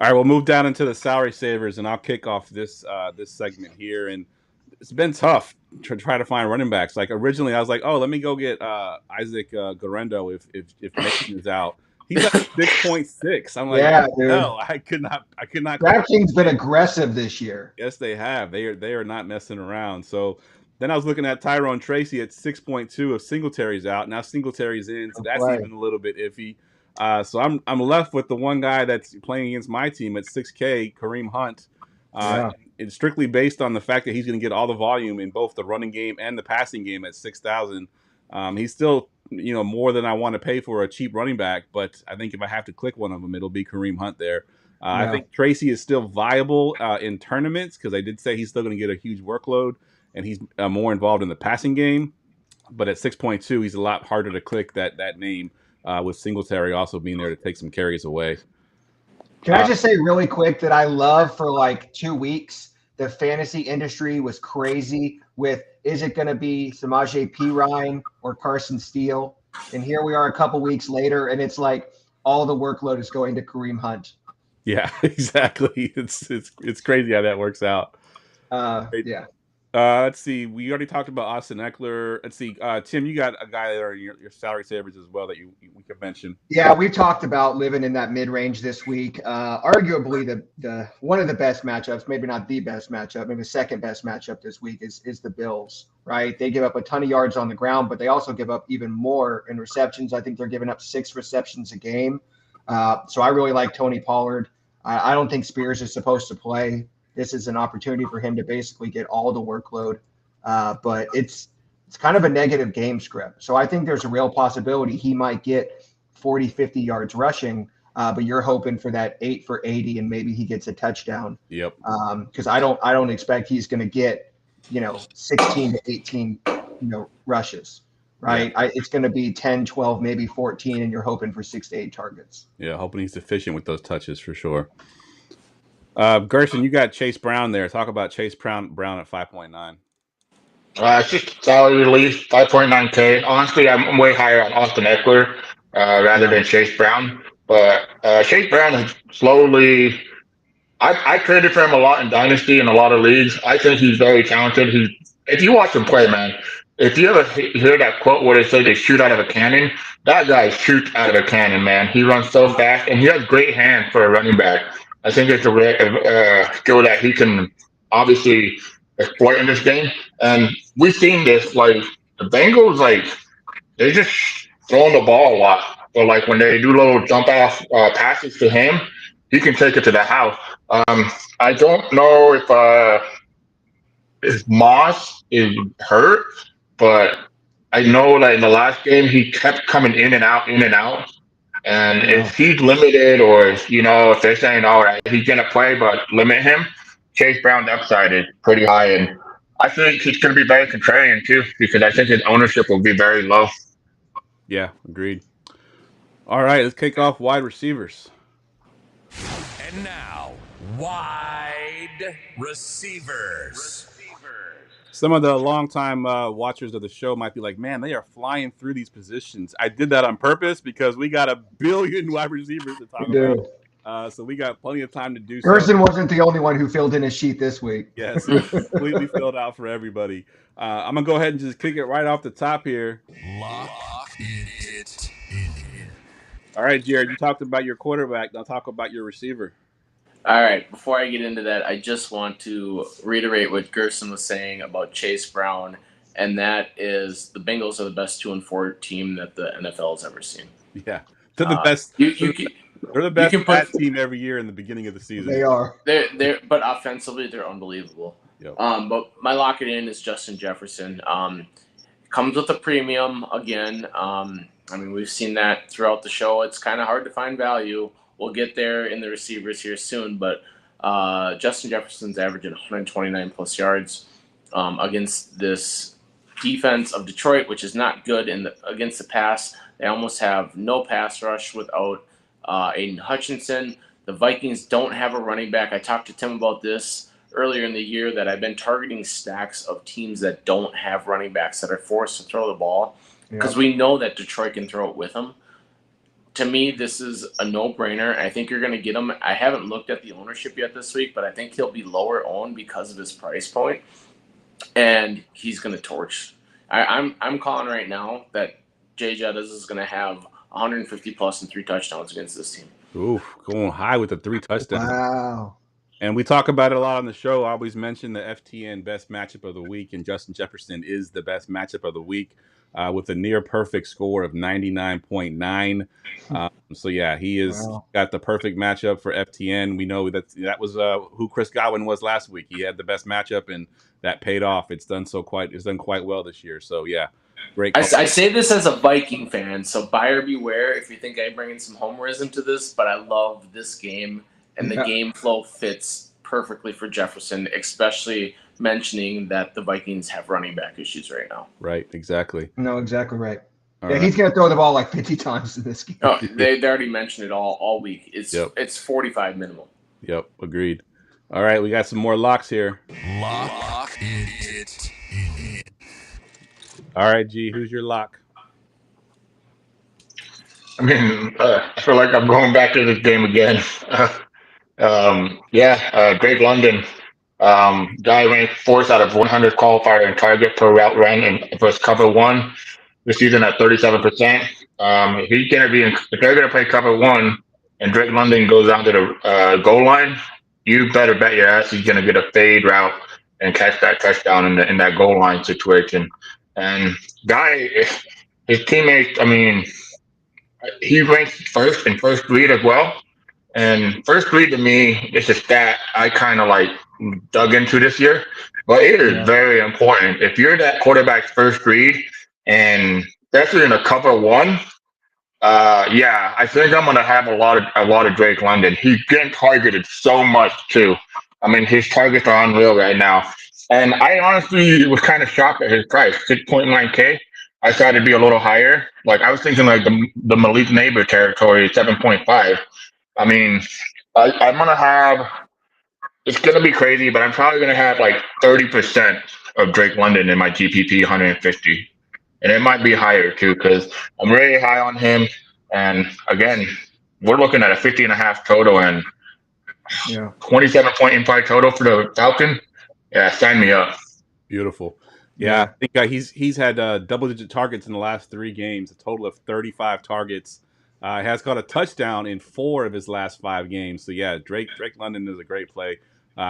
All right, we'll move down into the salary savers, and I'll kick off this segment here. And it's been tough to try to find running backs. Like originally, I was like, oh, let me go get Isaac Guerrero if Mason is out. He's at 6.6. I'm like, Yeah, dude. no, I could not. DraftKings been aggressive this year. Yes, they have. They are not messing around. So then I was looking at Tyrone Tracy at 6.2 if Singletary's out. Now Singletary's in, so that's even a little bit iffy. So I'm left with the one guy that's playing against my team at 6K, Kareem Hunt. It's strictly based on the fact that he's going to get all the volume in both the running game and the passing game at 6,000. He's still more than I want to pay for a cheap running back, but I think if I have to click one of them, it'll be Kareem Hunt there. I think Tracy is still viable in tournaments because I did say he's still going to get a huge workload and he's more involved in the passing game. But at 6.2, he's a lot harder to click that name. With Singletary also being there to take some carries away. Can I just say really quick that I love for like 2 weeks, the fantasy industry was crazy with, is it going to be Samaje Perine or Carson Steele? And here we are a couple weeks later, and it's like all the workload is going to Kareem Hunt. Yeah, exactly. It's crazy how that works out. Yeah. Let's see. We already talked about Austin Eckler. Let's see. Tim, you got a guy that are your salary savers as well that we could mention. Yeah, we talked about living in that mid-range this week. Arguably the one of the best matchups, maybe not the best matchup, maybe the second best matchup this week is the Bills, right? They give up a ton of yards on the ground, but they also give up even more in receptions. I think they're giving up 6 receptions a game. So I really like Tony Pollard. I don't think Spears is supposed to play. This is an opportunity for him to basically get all the workload, but it's kind of a negative game script. So I think there's a real possibility he might get 40, 50 yards rushing, but you're hoping for that 8 for 80 and maybe he gets a touchdown. Yep. Because I don't expect he's going to get 16 to 18 rushes, right? Yeah. It's going to be 10, 12, maybe 14, and you're hoping for 6 to 8 targets. Yeah, hoping he's efficient with those touches for sure. Gerson, you got Chase Brown there. Talk about Chase Brown at 5.9. It's just salary release, 5.9K. Honestly, I'm way higher on Austin Eckler rather than Chase Brown. But Chase Brown is slowly. I traded for him a lot in Dynasty and a lot of leagues. I think he's very talented. If you watch him play, man, if you ever hear that quote where they say they shoot out of a cannon, that guy shoots out of a cannon, man. He runs so fast, and he has great hands for a running back. I think it's a skill that he can obviously exploit in this game. And we've seen this, like, the Bengals, like, they just throwing the ball a lot. But, like, when they do little jump-off passes to him, he can take it to the house. I don't know if Moss is hurt, but I know that in the last game, he kept coming in and out. And if he's limited or, if they're saying, all right, he's going to play, but limit him, Chase Brown's upside is pretty high. And I think he's going to be very contrarian, too, because I think his ownership will be very low. Yeah, agreed. All right, let's kick off wide receivers. And now, wide receivers. Some of the longtime watchers of the show might be like, man, they are flying through these positions. I did that on purpose because we got a billion wide receivers to talk about. So we got plenty of time to do so. Gerson wasn't the only one who filled in his sheet this week. Yes, completely filled out for everybody. I'm going to go ahead and just kick it right off the top here. Lock it in. All right, Jared, you talked about your quarterback. Now talk about your receiver. All right, before I get into that, I just want to reiterate what Gerson was saying about Chase Brown, and that is the Bengals are the best 2-4 team that the NFL has ever seen. Yeah, they're the best. They're the best bad team every year in the beginning of the season. They are. But offensively, they're unbelievable. Yep. But my lock it in is Justin Jefferson. Comes with a premium again. I mean, we've seen that throughout the show. It's kind of hard to find value. We'll get there in the receivers here soon, but Justin Jefferson's averaging 129 plus yards against this defense of Detroit, which is not good against the pass. They almost have no pass rush without Aiden Hutchinson. The Vikings don't have a running back. I talked to Tim about this earlier in the year that I've been targeting stacks of teams that don't have running backs that are forced to throw the ball because we know that Detroit can throw it with them. To me, this is a no-brainer. I think you're going to get him. I haven't looked at the ownership yet this week, but I think he'll be lower owned because of his price point, and he's going to torch. I'm calling right now that Jay Jettas is going to have 150 plus and 3 touchdowns against this team. Ooh, going high with the 3 touchdowns. Wow. And we talk about it a lot on the show. I always mention the FTN best matchup of the week, and Justin Jefferson is the best matchup of the week with a near perfect score of 99.9. So, yeah, he is got the perfect matchup for FTN. We know that was who Chris Godwin was last week. He had the best matchup, and that paid off. It's done quite well this year. So, yeah, great. I say this as a Viking fan, so buyer beware if you think I bring in some homerism to this, but I love this game. And the game flow fits perfectly for Jefferson, especially mentioning that the Vikings have running back issues right now. Right, exactly. No, exactly right. All yeah, right. He's going to throw the ball like 50 times in this game. Oh, they already mentioned it all week. It's 45 minimum. Yep, agreed. All right, we got some more locks here. Lock it in. All right, G, who's your lock? I mean, I feel like I'm going back to this game again. Drake London, guy ranked 4th out of 100 qualifier and target per route run and versus cover 1 this season at 37%. If they're gonna play cover 1 and Drake London goes down to the goal line, you better bet your ass he's gonna get a fade route and catch that touchdown in that goal line situation. And guy, his teammates, I mean, he ranks first in first read as well. And first read to me is a stat I kind of like dug into this year, but it is very important. If you're that quarterback's first read, and especially in a cover 1, I think I'm gonna have a lot of Drake London. He's getting targeted so much too. I mean, his targets are unreal right now. And I honestly was kind of shocked at his price, 6.9K. I thought it'd be a little higher. Like I was thinking like the Malik Neighbor territory, 7.5. I mean, I'm going to have, it's going to be crazy, but I'm probably going to have like 30% of Drake London in my GPP 150. And it might be higher too, because I'm really high on him. And again, we're looking at a 50.5 total and 27-point implied total for the Falcon. Yeah, sign me up. Beautiful. Yeah, I think he's had double-digit targets in the last 3 games, a total of 35 targets. Has caught a touchdown in 4 of his last 5 games. So, yeah, Drake London is a great play.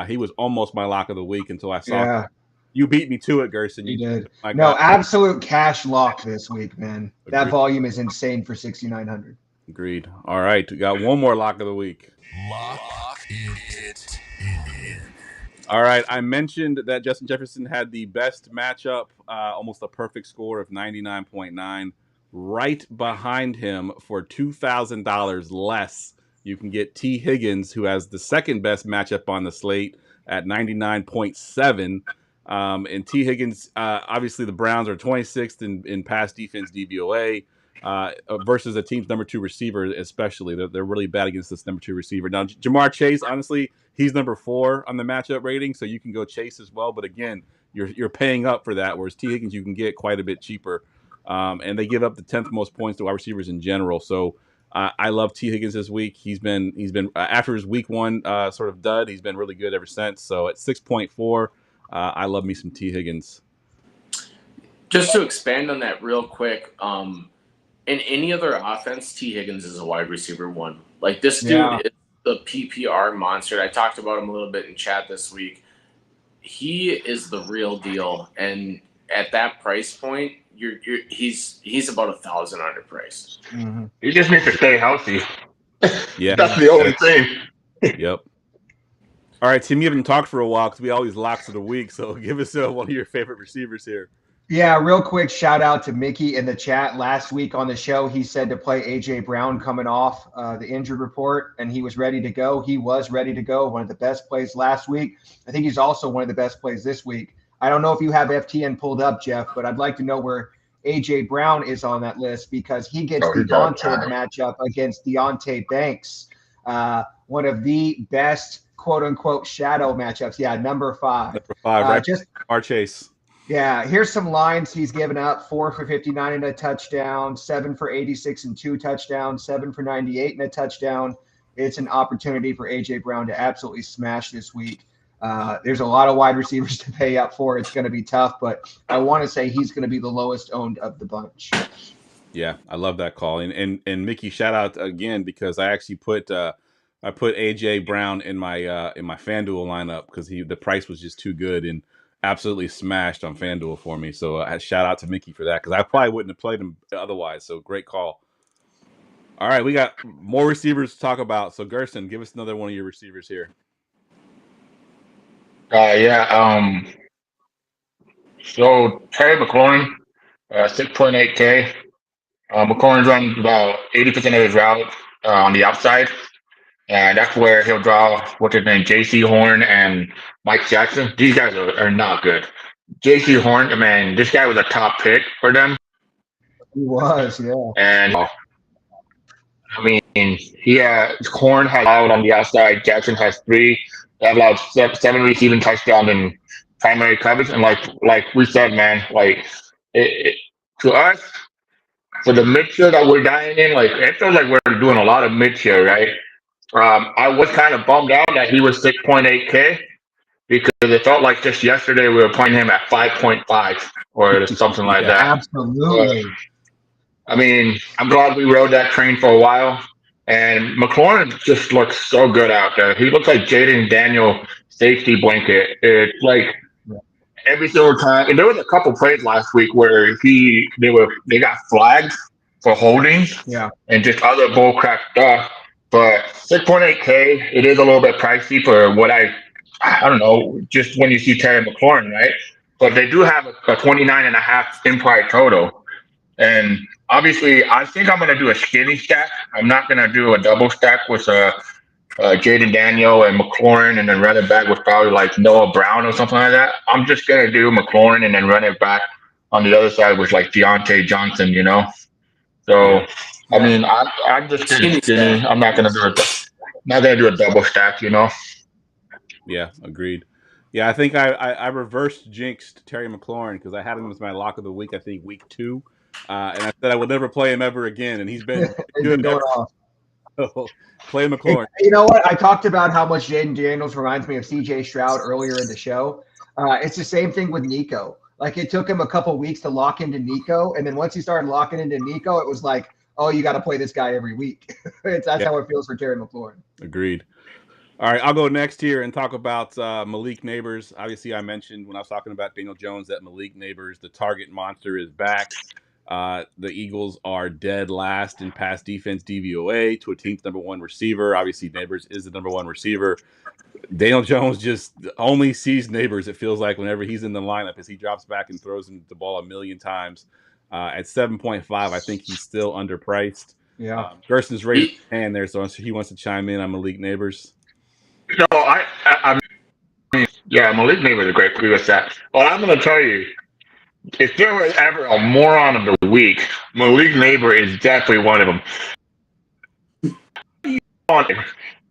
He was almost my lock of the week until I saw him. You beat me to it, Gerson. You did. Absolute cash lock this week, man. Agreed. That volume is insane for 6,900. Agreed. All right, we got one more lock of the week. Lock it in. All right, I mentioned that Justin Jefferson had the best matchup, almost a perfect score of 99.9. Right behind him for $2,000 less, you can get T. Higgins, who has the second best matchup on the slate at 99.7. And T. Higgins, obviously the Browns are 26th in pass defense DVOA versus a team's number 2 receiver, especially. They're really bad against this number 2 receiver. Now, Jamar Chase, honestly, he's number 4 on the matchup rating, so you can go Chase as well. But again, you're paying up for that. Whereas T Higgins you can get quite a bit cheaper, and they give up the 10th most points to wide receivers in general. So I love T Higgins this week. He's been after his week 1 sort of dud, he's been really good ever since. So at 6.4, I love me some T Higgins. Just to expand on that real quick, in any other offense, T Higgins is a wide receiver 1. Like this dude is the PPR monster. I talked about him a little bit in chat this week. He is the real deal, and at that price point, he's about $1,000 underpriced. Mm-hmm. He just needs to stay healthy. Yeah, that's the only thing. Yep. All right, Tim, you haven't talked for a while because we always locks of the week. So give us one of your favorite receivers here. Yeah, real quick shout out to Mickey in the chat. Last week on the show, he said to play A.J. Brown coming off the injured report, and he was ready to go. He was ready to go. One of the best plays last week. I think he's also one of the best plays this week. I don't know if you have FTN pulled up, Geoff, but I'd like to know where A.J. Brown is on that list because he gets the daunted matchup against Deontay Banks, one of the best quote-unquote shadow matchups. Yeah, number 5. Number 5, right? Just our Chase. Yeah, here's some lines he's given up: 4 for 59 and a touchdown, 7 for 86 and 2 touchdowns, 7 for 98 and a touchdown. It's an opportunity for A.J. Brown to absolutely smash this week. There's a lot of wide receivers to pay up for. It's going to be tough, but I want to say he's going to be the lowest owned of the bunch. Yeah, I love that call. And Mickey, shout out again because I actually put A.J. Brown in my FanDuel lineup because the price was just too good and absolutely smashed on FanDuel for me. So shout out to Mickey for that because I probably wouldn't have played him otherwise. So great call. All right, we got more receivers to talk about. So Gerson, give us another one of your receivers here. So Terry McLaurin, 6.8K. McLaurin's running about 80% of his routes on the outside. And that's where he'll draw, what's his name, J.C. Horn and Mike Jackson. These guys are not good. J.C. Horn, man, this guy was a top pick for them. He was, yeah. And, I mean, Horn has allowed on the outside. Jackson has 3. They have allowed 7 receiving touchdowns in primary coverage. And like we said, man, to us, for the mid-tier that we're dying in, it feels like we're doing a lot of mid-tier, right? I was kind of bummed out that he was 6.8K because it felt like just yesterday we were playing him at 5.5 or something like that. Absolutely. I mean, I'm glad we rode that train for a while. And McLaurin just looks so good out there. He looks like Jaden Daniel safety blanket. It's like every single time. And there was a couple plays last week where they got flagged for holding and just other bullcrap stuff. But 6.8K, it is a little bit pricey for what I don't know, just when you see Terry McLaurin, right? But they do have a 29.5 implied total. And obviously, I think I'm going to do a skinny stack. I'm not going to do a double stack with Jaden Daniel and McLaurin and then run it back with probably like Noah Brown or something like that. I'm just going to do McLaurin and then run it back on the other side with like Deontay Johnson, you know? So, I mean, I'm just skinny. I'm not going to do a double stack, you know? Yeah, agreed. Yeah, I think I reversed jinxed Terry McLaurin because I had him as my lock of the week, I think week 2. And I said I would never play him ever again. And he's been good. Going off. So, play McLaurin. You know what? I talked about how much Jaden Daniels reminds me of C.J. Stroud earlier in the show. It's the same thing with Nico. Like, it took him a couple weeks to lock into Nico. And then once he started locking into Nico, it was like, oh, you got to play this guy every week. That's how it feels for Terry McLaurin. Agreed. All right, I'll go next here and talk about Malik Neighbors. Obviously, I mentioned when I was talking about Daniel Jones that Malik Neighbors, the target monster, is back. The Eagles are dead last in pass defense DVOA to a team's number 1 receiver. Obviously, Neighbors is the number 1 receiver. Daniel Jones just only sees Neighbors, it feels like, whenever he's in the lineup as he drops back and throws him the ball a million times. At 7.5, I think he's still underpriced. Yeah. Gerson's raised his hand there, so he wants to chime in on Malik Neighbors. No, I mean, Malik Neighbors is a great previous set. Well, I'm going to tell you, if there was ever a moron of the week, Malik Neighbor is definitely one of them.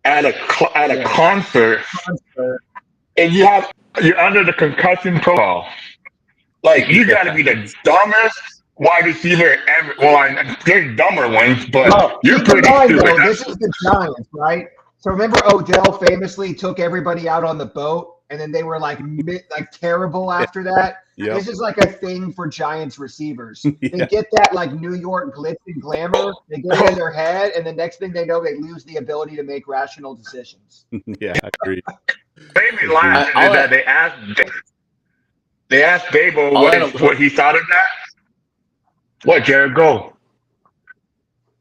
At a concert and you're under the concussion protocol. Like, you got to be the dumbest wide receiver ever. Well, there's dumber ones, but Well, you're keep in pretty mind, stupid. though, this is the Giants, right? So remember Odell famously took everybody out on the boat, and then they were like terrible after that? Yep. This is like a thing for Giants receivers. They Yeah. get that like New York glitz and glamour. They get it in their head, and the next thing they know, they lose the ability to make rational decisions. Yeah, I agree. Maybe last I'll is that they asked Babel what he thought of that. What, Jared? Go.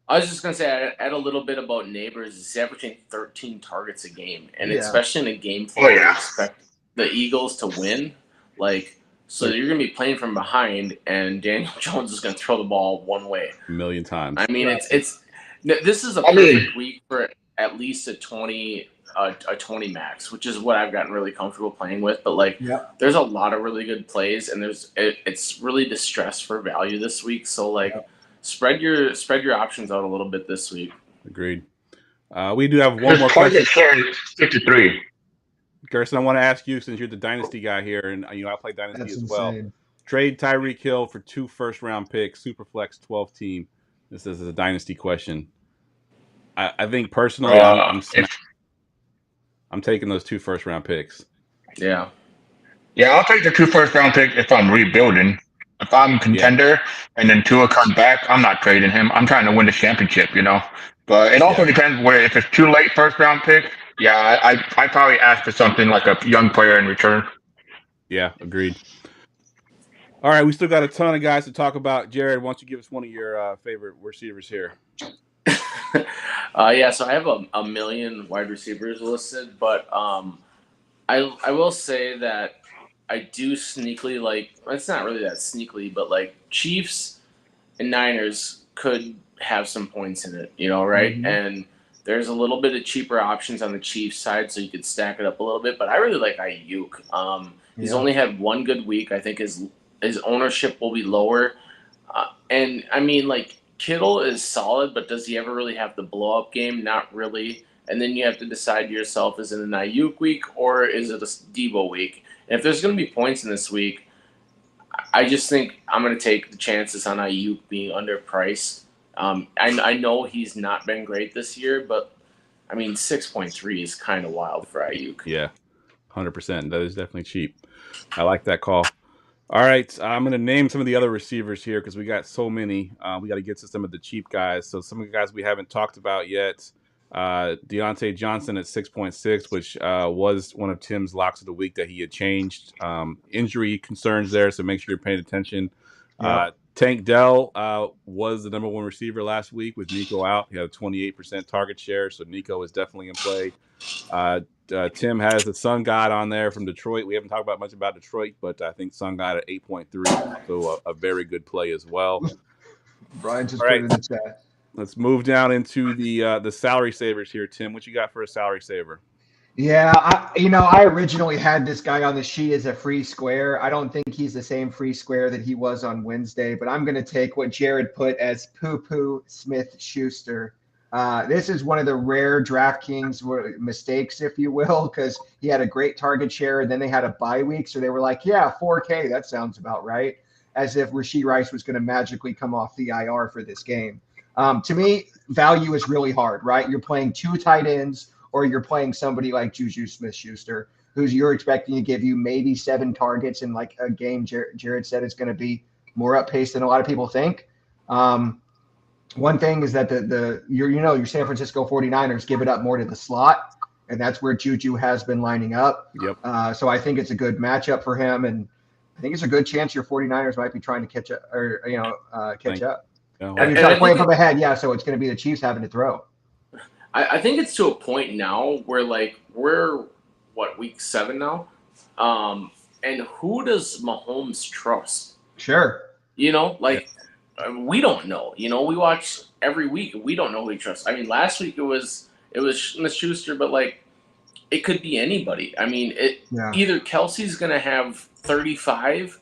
I was just gonna say, I add a little bit about Neighbors. He's averaging 13 targets a game, and Yeah. especially in a game Oh, where you yeah. expect the Eagles to win, like, so you're gonna be playing from behind, and Daniel Jones is gonna throw the ball one way. A million times. I mean, this is a I mean- perfect week for at least a 20 max, which is what I've gotten really comfortable playing with. But like, Yep. there's a lot of really good plays, and it's really distressed for value this week. So like. Yep. Spread your options out a little bit this week. Agreed. We do have one more question. Target share is 53. Gerson, I want to ask you, since you're the Dynasty guy here, and I play Dynasty That's as well. insane. Trade Tyreek Hill for 2 first-round picks, Superflex 12 team. This is a Dynasty question. I think personally, I'm taking those 2 first-round picks. Yeah. Yeah, I'll take the 2 first-round picks if I'm rebuilding. If I'm a contender and then Tua comes back, I'm not trading him. I'm trying to win the championship, But it also depends where, if it's too late first-round pick, I probably ask for something like a young player in return. Yeah, agreed. All right, we still got a ton of guys to talk about. Jared, why don't you give us one of your favorite receivers here? Yeah, so I have a million wide receivers listed, but I will say that I do sneakily like. It's not really that sneakily, but like Chiefs and Niners could have some points in it, right? Mhm. And there's a little bit of cheaper options on the Chiefs side, so you could stack it up a little bit. But I really like Ayuk. He's only had one good week. I think his ownership will be lower, and I mean, like, Kittle is solid, but does he ever really have the blow up game? Not really. And then you have to decide to yourself: is it an Ayuk week or is it a Debo week? And if there's going to be points in this week, I just think I'm going to take the chances on Ayuk being underpriced. I know he's not been great this year, but I mean, 6.3 is kind of wild for Ayuk. Yeah, 100%. That is definitely cheap. I like that call. All right, I'm going to name some of the other receivers here because we got so many. We got to get to some of the cheap guys. So some of the guys we haven't talked about yet. Deontay Johnson at 6.6, which was one of Tim's locks of the week that he had changed. Injury concerns there, so make sure you're paying attention. Yep. Tank Dell was the number 1 receiver last week with Nico out. He had a 28% target share, so Nico is definitely in play. Tim has the Sun God on there from Detroit. We haven't talked about much about Detroit, but I think Sun God at 8.3, so a very good play as well. Brian just All right. put it in the chat. Let's move down into the salary savers here, Tim. What you got for a salary saver? Yeah, I originally had this guy on the sheet as a free square. I don't think he's the same free square that he was on Wednesday, but I'm going to take what Jared put as Poo-Poo Smith-Schuster. This is one of the rare DraftKings mistakes, if you will, because he had a great target share, and then they had a bye week, so they were like, yeah, 4K, that sounds about right, as if Rashee Rice was going to magically come off the IR for this game. To me, value is really hard, right? You're playing 2 tight ends, or you're playing somebody like Juju Smith-Schuster, who's you're expecting to give you maybe 7 targets in like a game. Jared said it's going to be more up paced than a lot of people think. One thing is that your San Francisco 49ers give it up more to the slot, and that's where Juju has been lining up. Yep. So I think it's a good matchup for him, and I think it's a good chance your 49ers might be trying to catch up, or catch up. Oh, And you're trying to play from ahead, so it's going to be the Chiefs having to throw. I think it's to a point now where, like, we're week 7 now, and who does Mahomes trust? Sure. We don't know. We watch every week. We don't know who he trusts. I mean, last week it was Smith-Schuster, but like, it could be anybody. I mean, either Kelsey's going to have 35,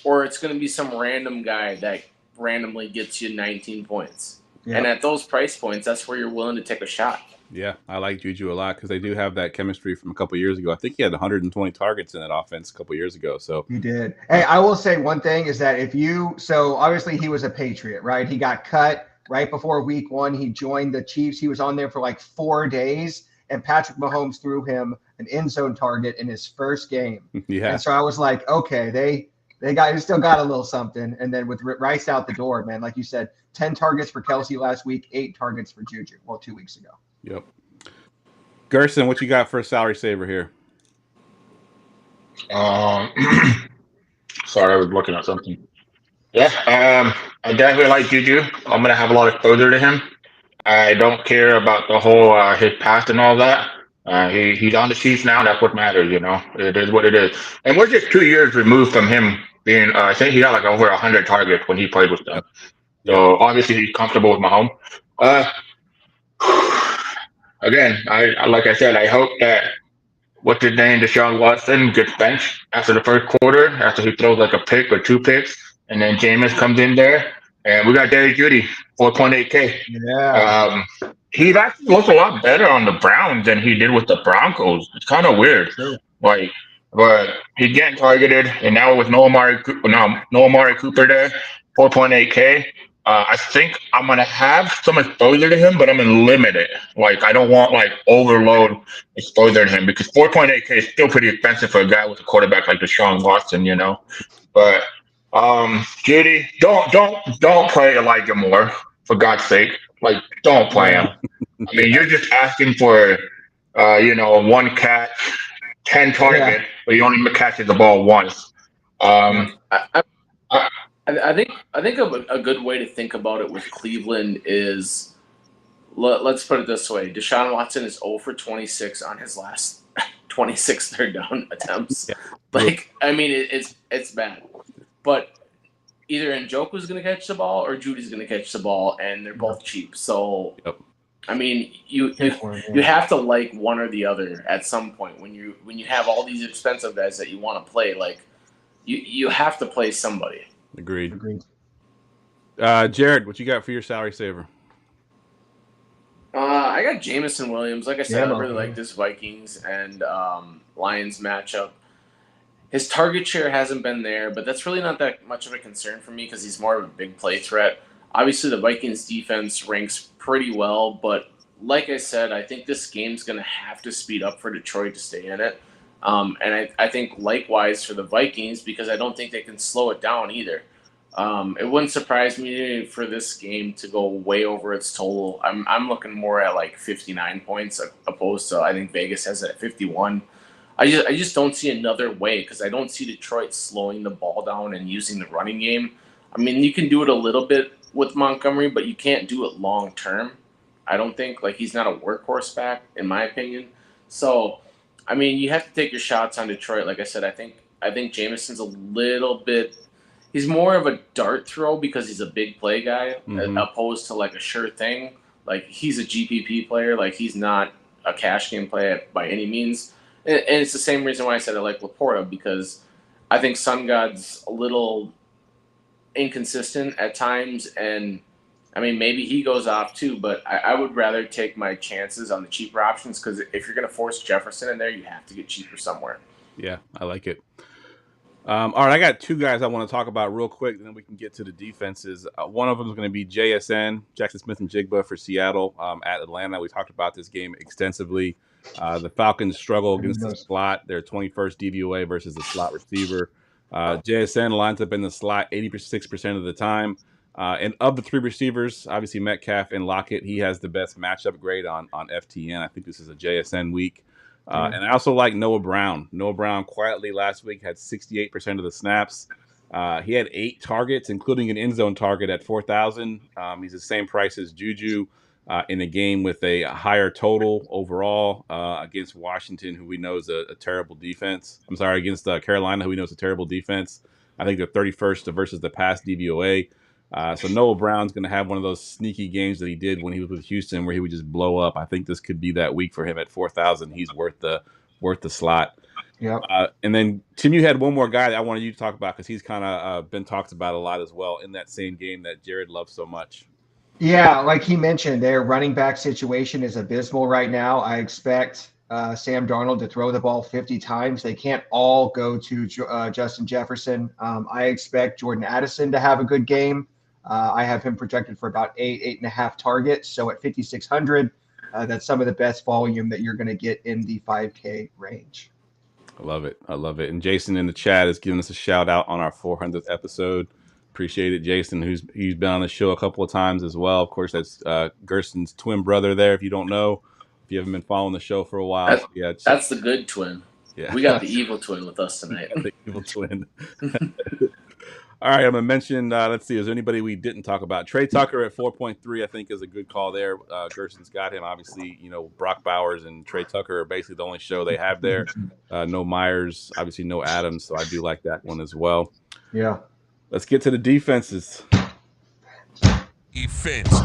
or it's going to be some random guy that randomly gets you 19 points. Yeah. And at those price points, that's where you're willing to take a shot. Yeah, I like Juju a lot because they do have that chemistry from a couple years ago. I think he had 120 targets in that offense a couple years ago. So He did. Hey, I will say one thing is that so obviously he was a Patriot, right? He got cut right before week 1. He joined the Chiefs. He was on there for like 4 days, and Patrick Mahomes threw him an end zone target in his first game. yeah, And so I was like, okay, they still got a little something. And then with Rice out the door, man, like you said, 10 targets for Kelsey last week, 8 targets for Juju. Well, 2 weeks ago. yep. Gerson, what you got for a salary saver here? Sorry, I was looking at something. Yeah, I definitely like Juju. I'm gonna have a lot of exposure to him. I don't care about the whole his past and all that. He's on the Chiefs now. That's what matters, you know. It is what it is. And we're just 2 years removed from him being. I think he got like over 100 targets when he played with them. Yep. So obviously he's comfortable with Mahomes. Again, I like I said, I hope that what's his name, Deshaun Watson gets benched after the first quarter, after he throws like a pick or 2 picks, and then Jameis comes in there, and we got Derrick Judy, 4.8K. Yeah. He actually looks a lot better on the Browns than he did with the Broncos. It's kind of weird. True. Like, but he's getting targeted, and now with no Amari Cooper there, 4.8K. I think I'm gonna have some exposure to him, but I'm gonna limit it. Like, I don't want like overload exposure to him because 4.8K is still pretty expensive for a guy with a quarterback like Deshaun Watson, you know. But Judy, don't play Elijah Moore, for God's sake. Like, don't play him. I mean, you're just asking for 1 catch, 10 target, but you only catches the ball once. I think a good way to think about it with Cleveland is, let's put it this way: Deshaun Watson is 0 for 26 on his last 26 third down attempts. Yeah. Like, I mean, it's bad. But either Njoku's going to catch the ball or Judy's going to catch the ball, and they're both cheap. So, Yep. I mean, you have to like one or the other at some point when you have all these expensive guys that you want to play. Like, you have to play somebody. Agreed. Jared, what you got for your salary saver? I got Jameson Williams. Like I said, I really like this Vikings and Lions matchup. His target share hasn't been there, but that's really not that much of a concern for me because he's more of a big play threat. Obviously, the Vikings defense ranks pretty well, but like I said, I think this game's going to have to speed up for Detroit to stay in it. And I think likewise for the Vikings, because I don't think they can slow it down either. It wouldn't surprise me for this game to go way over its total. I'm looking more at like 59 points opposed to, I think Vegas has it at 51. I just don't see another way because I don't see Detroit slowing the ball down and using the running game. I mean, you can do it a little bit with Montgomery, but you can't do it long term. I don't think. Like, he's not a workhorse back, in my opinion. So, I mean, you have to take your shots on Detroit. Like I said, I think Jameson's a little bit. He's more of a dart throw because he's a big play guy, opposed to like a sure thing. Like, he's a GPP player. Like, he's not a cash game play by any means. And it's the same reason why I said I like Laporta, because I think Sun God's a little inconsistent at times, and I mean, maybe he goes off too, but I would rather take my chances on the cheaper options because if you're going to force Jefferson in there, you have to get cheaper somewhere. Yeah, I like it. All right, I got 2 guys I want to talk about real quick, and then we can get to the defenses. One of them is going to be JSN, Jackson Smith and Jigba for Seattle at Atlanta. We talked about this game extensively. The Falcons struggle against the slot. They're 21st DVOA versus the slot receiver. JSN lines up in the slot 86% of the time. And of the 3 receivers, obviously Metcalf and Lockett, he has the best matchup grade on FTN. I think this is a JSN week. And I also like Noah Brown. Noah Brown quietly last week had 68% of the snaps. He had 8 targets, including an end zone target at 4,000. He's the same price as Juju in a game with a higher total overall against Washington, who we know is a terrible defense. I'm sorry, against Carolina, who we know is a terrible defense. I think they're 31st versus the pass DVOA. So Noah Brown's going to have one of those sneaky games that he did when he was with Houston, where he would just blow up. I think this could be that week for him at 4,000. He's worth the slot. Yep. And then Tim, you had one more guy that I wanted you to talk about because he's kind of been talked about a lot as well in that same game that Jared loves so much. Yeah, like he mentioned, their running back situation is abysmal right now. I expect Sam Darnold to throw the ball 50 times. They can't all go to Justin Jefferson. I expect Jordan Addison to have a good game. I have him projected for about 8.5 targets. So at 5,600, that's some of the best volume that you're going to get in the 5K range. I love it. I love it. And Jason in the chat is giving us a shout out on our 400th episode. Appreciate it, Jason, he's been on the show a couple of times as well. Of course, that's Gerson's twin brother there, if you don't know, if you haven't been following the show for a while. That's the good twin. Yeah. We got the evil twin with us tonight. The evil twin. All right, I'm going to mention, let's see, is there anybody we didn't talk about? Trey Tucker at 4.3, I think, is a good call there. Gerson's got him. Obviously, Brock Bowers and Trey Tucker are basically the only show they have there. No Myers, obviously no Adams, so I do like that one as well. Yeah. Let's get to the defenses. Defense.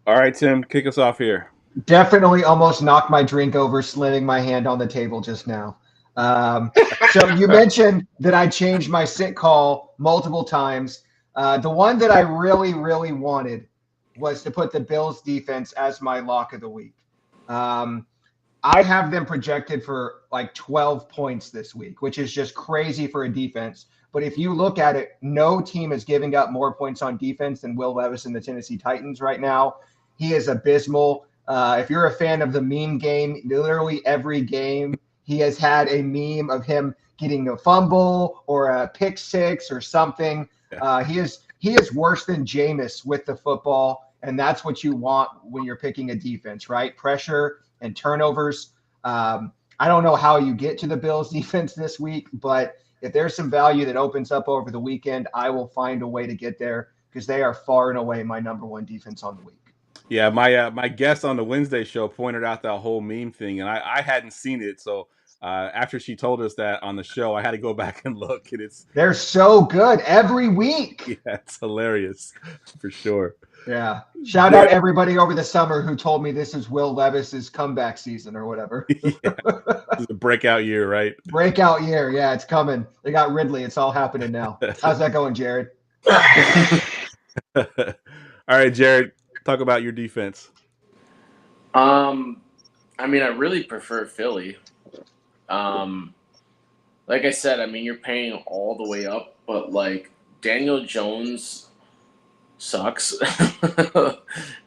All right, Tim, kick us off here. Definitely almost knocked my drink over, slamming my hand on the table just now. So you mentioned that I changed my sit call multiple times. The one that I really, really wanted was to put the Bills defense as my lock of the week. I have them projected for like 12 points this week, which is just crazy for a defense. But if you look at it, no team is giving up more points on defense than Will Levis and the Tennessee Titans right now. He is abysmal. If you're a fan of the meme game, literally every game he has had a meme of him getting a fumble or a pick six or something. He is worse than Jameis with the football, and that's what you want when you're picking a defense, right? Pressure and turnovers. I don't know how you get to the Bills defense this week, but if there's some value that opens up over the weekend, I will find a way to get there because they are far and away my number one defense on the week. Yeah, my guest on the Wednesday show pointed out that whole meme thing, and I hadn't seen it. So after she told us that on the show, I had to go back and look. And they're so good every week. Yeah, it's hilarious for sure. Yeah. Shout out everybody over the summer who told me this is Will Levis's comeback season or whatever. Yeah. This is a breakout year, right? Breakout year. Yeah, it's coming. They got Ridley. It's all happening now. How's that going, Jared? All right, Jared, talk about your defense. I mean, I really prefer Philly. Like I said, I mean, you're paying all the way up, but like Daniel Jones sucks.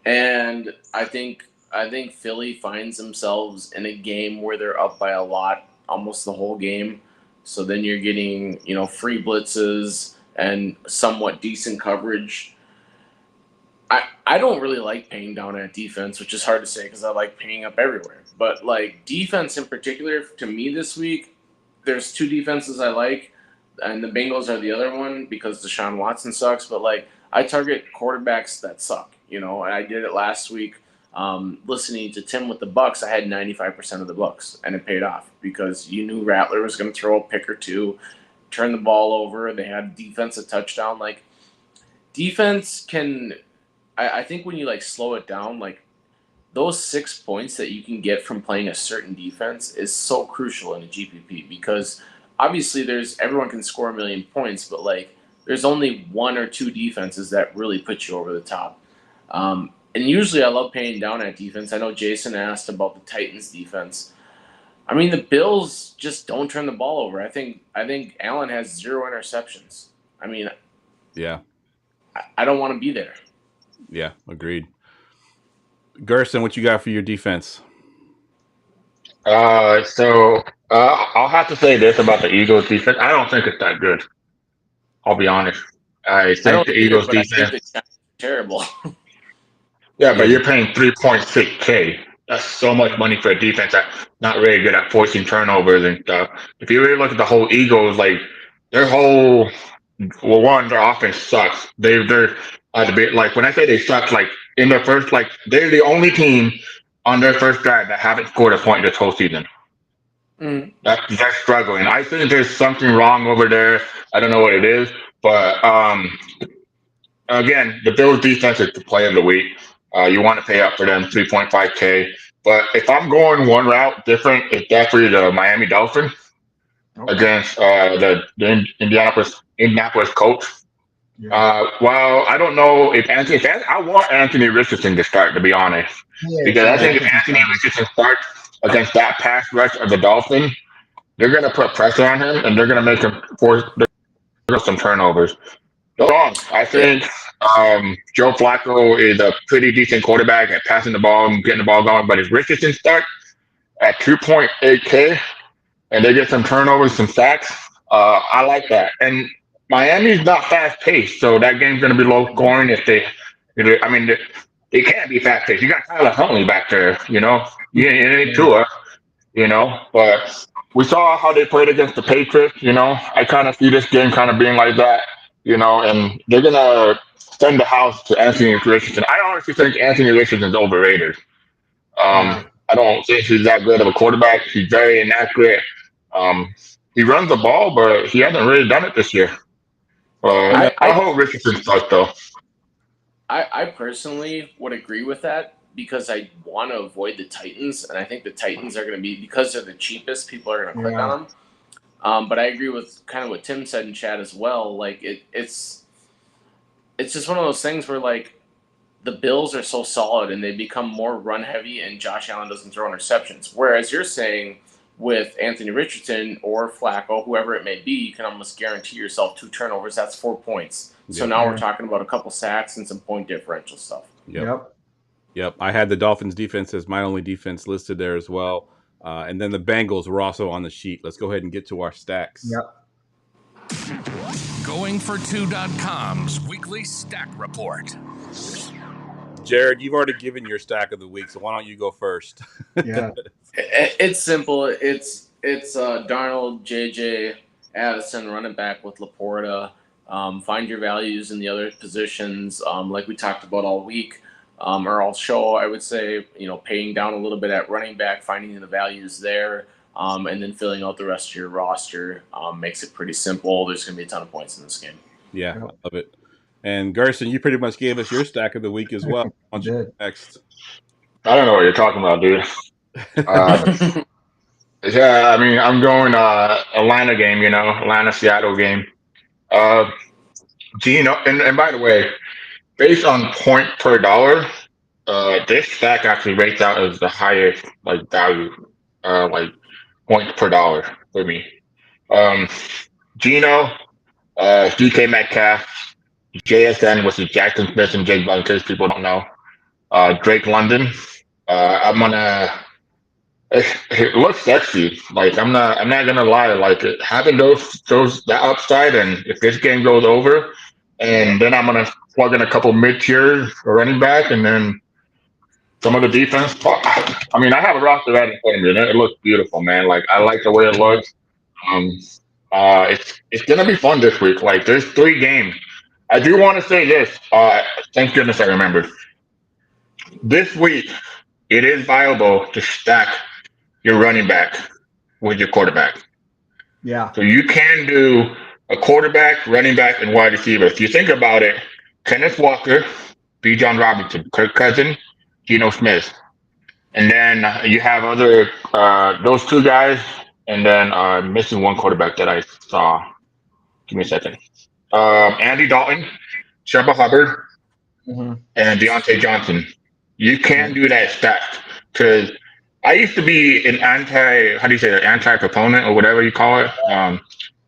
And I think Philly finds themselves in a game where they're up by a lot almost the whole game. So then you're getting, free blitzes and somewhat decent coverage. I don't really like paying down at defense, which is hard to say because I like paying up everywhere. But like defense in particular, to me this week, there's two defenses I like, and the Bengals are the other one because Deshaun Watson sucks. But like I target quarterbacks that suck, and I did it last week. Listening to Tim with the Bucks, I had 95% of the Bucks, and it paid off because you knew Rattler was going to throw a pick or two, turn the ball over. They had defensive touchdown. Like defense can. I think when you like slow it down, like those 6 points that you can get from playing a certain defense is so crucial in a GPP because obviously everyone can score 1 million points, but like there's only one or two defenses that really put you over the top. And usually I love paying down at defense. I know Jason asked about the Titans defense. I mean, the Bills just don't turn the ball over. I think Allen has 0 interceptions. I mean, yeah, I don't want to be there. Yeah, agreed. Gerson, what you got for your defense? So I'll have to say this about the Eagles defense. I don't think it's that good. I'll be honest. I think the Eagles defense is terrible. Yeah, but you're paying 3.6K. That's so much money for a defense that's not really good at forcing turnovers and stuff. If you really look at the whole Eagles, like their whole their offense sucks. They're like when I say they suck, like in their first, like they're the only team on their first drive that haven't scored a point this whole season. Mm. They're struggling. I think there's something wrong over there. I don't know what it is, but again, the Bills defense is the play of the week. You want to pay up for them 3.5K. But if I'm going one route different, it's definitely the Miami Dolphins against the Indianapolis Colts. Well, I don't know if Anthony. I want Anthony Richardson to start, to be honest, because I think if Anthony Richardson starts against that pass rush of the Dolphins, they're going to put pressure on him and they're going to make him force some turnovers. Don't get me wrong. I think Joe Flacco is a pretty decent quarterback at passing the ball and getting the ball going, but if Richardson starts at 2.8K and they get some turnovers, some sacks, I like that. And Miami's not fast paced, so that game's going to be low scoring. I mean, they can't be fast paced. You got Tyler Huntley back there, you know. You ain't Tua, you know. But we saw how they played against the Patriots, you know. I kind of see this game kind of being like that, you know. And they're gonna send the house to Anthony Richardson. I honestly think Anthony Richardson is overrated. I don't think he's that good of a quarterback. He's very inaccurate. He runs the ball, but he hasn't really done it this year. I hope Richardson starts though. I personally would agree with that because I want to avoid the Titans, and I think the Titans are going to be, because they're the cheapest, people are going to click on them. But I agree with kind of what Tim said in chat as well. Like it's just one of those things where like the Bills are so solid and they become more run heavy, and Josh Allen doesn't throw interceptions. Whereas you're saying with Anthony Richardson or Flacco, whoever it may be, you can almost guarantee yourself 2 turnovers. That's 4 points. So now we're talking about a couple sacks and some point differential stuff. Yep. I had the Dolphins defense as my only defense listed there as well. And then the Bengals were also on the sheet. Let's go ahead and get to our stacks. GoingFor2.com's weekly stack report. Jared, you've already given your stack of the week, so why don't you go first? It's simple. It's Darnold, JJ, Addison, running back with Laporta. Find your values in the other positions, like we talked about all week, or all show. I would say, paying down a little bit at running back, finding the values there, and then filling out the rest of your roster makes it pretty simple. There's going to be a ton of points in this game. Yeah, I love it. And Gerson, you pretty much gave us your stack of the week as well. On next. I don't know what you're talking about, dude. Yeah, I mean, I'm going Atlanta game, Atlanta Seattle game. Gino, and by the way, based on point per dollar, this stack actually rates out as the highest value, points per dollar for me. Gino, DK Metcalf, JSN, which is Jackson Smith and Jake Bunkers, people don't know. Drake London. I'm gonna. It looks sexy. I'm not gonna lie. Having that upside, and if this game goes over, and then I'm gonna plug in a couple mid-tier running back, and then some of the defense. I mean, I have a roster right in front of me, and it looks beautiful, man. I like the way it looks. It's gonna be fun this week. There's 3 games. I do want to say this. Thank goodness I remembered. This week, it is viable to stack your running back with your quarterback. Yeah. So you can do a quarterback, running back, and wide receiver. If you think about it, Kenneth Walker, Bijan Robinson, Kirk Cousins, Geno Smith. And then you have other those 2 guys, and then missing one quarterback that I saw. Give me a second. Andy Dalton, Chuba Hubbard, and Deontay Johnson. You can do that stacked, because I used to be an anti-proponent or whatever you call it,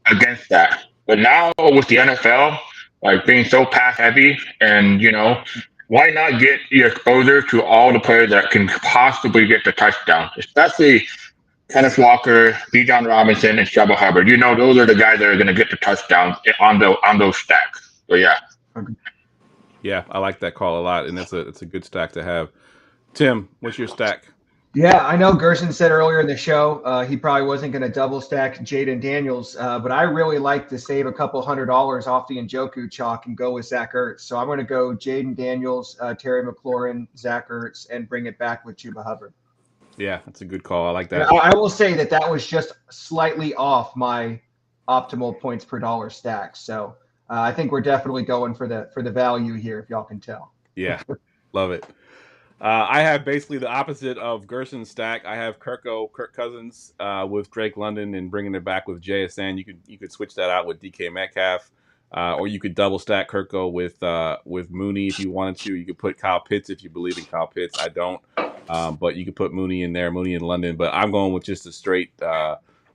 against that. But now with the NFL, being so pass heavy, and why not get your exposure to all the players that can possibly get the touchdown, especially Kenneth Walker, Bijan Robinson, and Chuba Hubbard. Those are the guys that are going to get the touchdowns on those stacks. So yeah. Yeah, I like that call a lot, and it's a good stack to have. Tim, what's your stack? Yeah, I know Gerson said earlier in the show he probably wasn't going to double stack Jaden Daniels, but I really like to save a couple $100 off the Njoku chalk and go with Zach Ertz. So I'm going to go Jaden Daniels, Terry McLaurin, Zach Ertz, and bring it back with Chuba Hubbard. Yeah, that's a good call. I like that. I will say that was just slightly off my optimal points per dollar stack. So I think we're definitely going for the value here, if y'all can tell. Yeah, love it. I have basically the opposite of Gerson's stack. I have Kirk Cousins with Drake London and bringing it back with JSN. You could switch that out with DK Metcalf. Or you could double stack Kirko with Mooney if you wanted to. You could put Kyle Pitts if you believe in Kyle Pitts. I don't. But you could put Mooney in there, Mooney in London. But I'm going with just a straight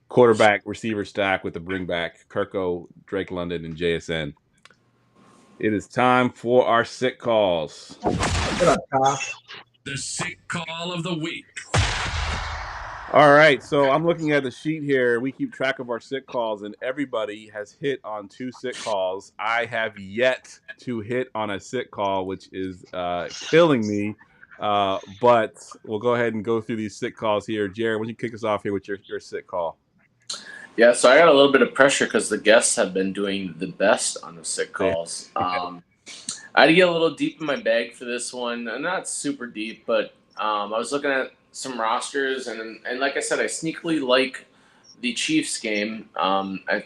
quarterback receiver stack with the bring back Kirko, Drake London, and JSN. It is time for our sick calls. What up, Kyle? The sick call of the week. All right, so I'm looking at the sheet here. We keep track of our sick calls, and everybody has hit on 2 sick calls. I have yet to hit on a sick call, which is killing me. But we'll go ahead and go through these sick calls here. Jared, why don't you kick us off here with your sick call? Yeah, so I got a little bit of pressure because the guests have been doing the best on the sick calls. I had to get a little deep in my bag for this one. Not super deep, but I was looking at some rosters, and like I said, I sneakily like the Chiefs game. I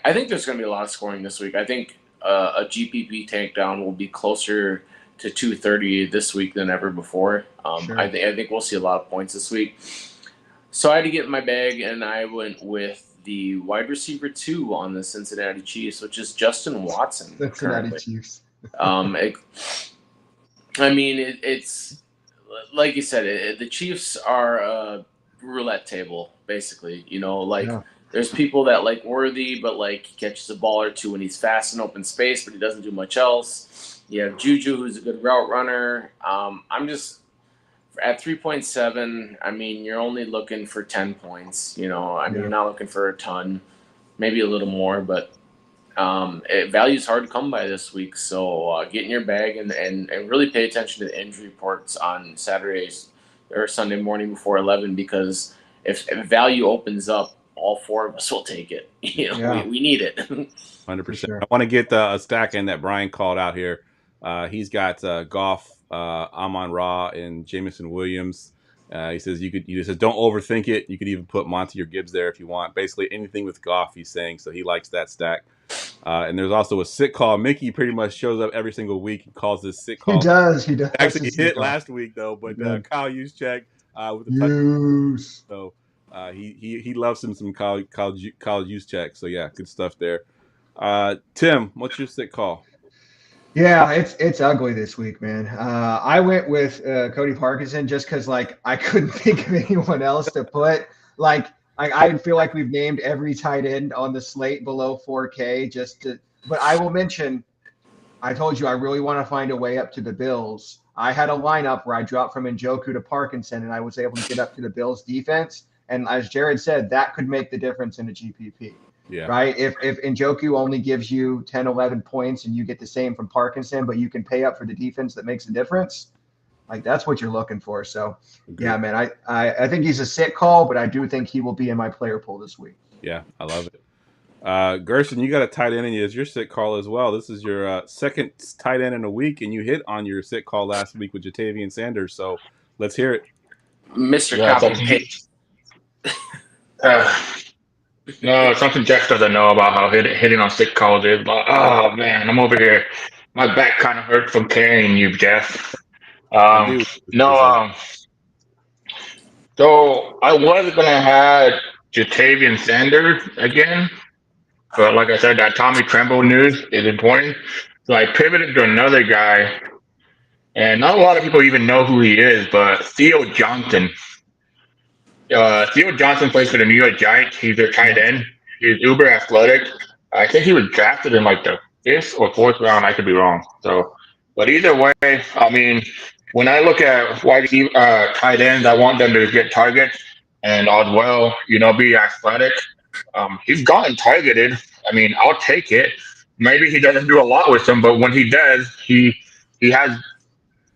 think there's going to be a lot of scoring this week. I think a GPP takedown will be closer to 230 this week than ever before. Sure. I think we'll see a lot of points this week. So I had to get in my bag, and I went with the wide receiver 2 on the Cincinnati Chiefs, which is Justin Watson. Cincinnati Chiefs. It's like you said, the Chiefs are a roulette table, basically. There's people that like Worthy, but like he catches a ball or two when he's fast in open space, but he doesn't do much else. You have Juju, who's a good route runner. I'm just at 3.7. I mean, you're only looking for 10 points. You're not looking for a ton, maybe a little more, but value's hard to come by this week. So get in your bag and really pay attention to the injury reports on Saturdays or Sunday morning before 11, because if value opens up, all 4 of us will take it. We need it. 100%. Sure. I want to get a stack in that Brian called out here. He's got Goff, Amon-Ra, and Jameson Williams. He says he says don't overthink it. You could even put Monty or Gibbs there if you want. Basically anything with Goff, he's saying. So he likes that stack. And there's also a sick call. Mickey pretty much shows up every single week and calls this sick call. He does. Actually, he hit last week though, but Kyle Juszczyk with the touchdown. So he loves him some Kyle Juszczyk. So yeah, good stuff there. Tim, what's your sick call? Yeah, it's ugly this week, man. I went with Cody Parkinson just because I couldn't think of anyone else to put. I feel like we've named every tight end on the slate below 4K but I will mention, I told you I really want to find a way up to the Bills. I had a lineup where I dropped from Njoku to Parkinson, and I was able to get up to the Bills defense. And as Jared said, that could make the difference in a GPP. Yeah. Right? If Njoku only gives you 10, 11 points and you get the same from Parkinson, but you can pay up for the defense that makes a difference, that's what you're looking for. So, yeah, man, I think he's a sick call, but I do think he will be in my player pool this week. Yeah, I love it. Gerson, you got a tight end as your sick call as well. This is your second tight end in a week, and you hit on your sick call last week with Jatavian Sanders. So let's hear it. Mr. Copy Paste. No, something Jeff doesn't know about how hitting on sick calls is. But, oh, man, I'm over here. My back kind of hurts from carrying you, Jeff. So I was going to have Jatavian Sanders again. But like I said, that Tommy Tremble news is important. So I pivoted to another guy. And not a lot of people even know who he is, but Theo Johnson. Theo Johnson plays for the New York Giants. He's their tight end. He's uber athletic. I think he was drafted in the 5th or 4th round. I could be wrong. So, but either way, I mean, when I look at wide tight ends, I want them to get targets and as well, be athletic. He's gotten targeted. I mean, I'll take it. Maybe he doesn't do a lot with them, but when he does, he has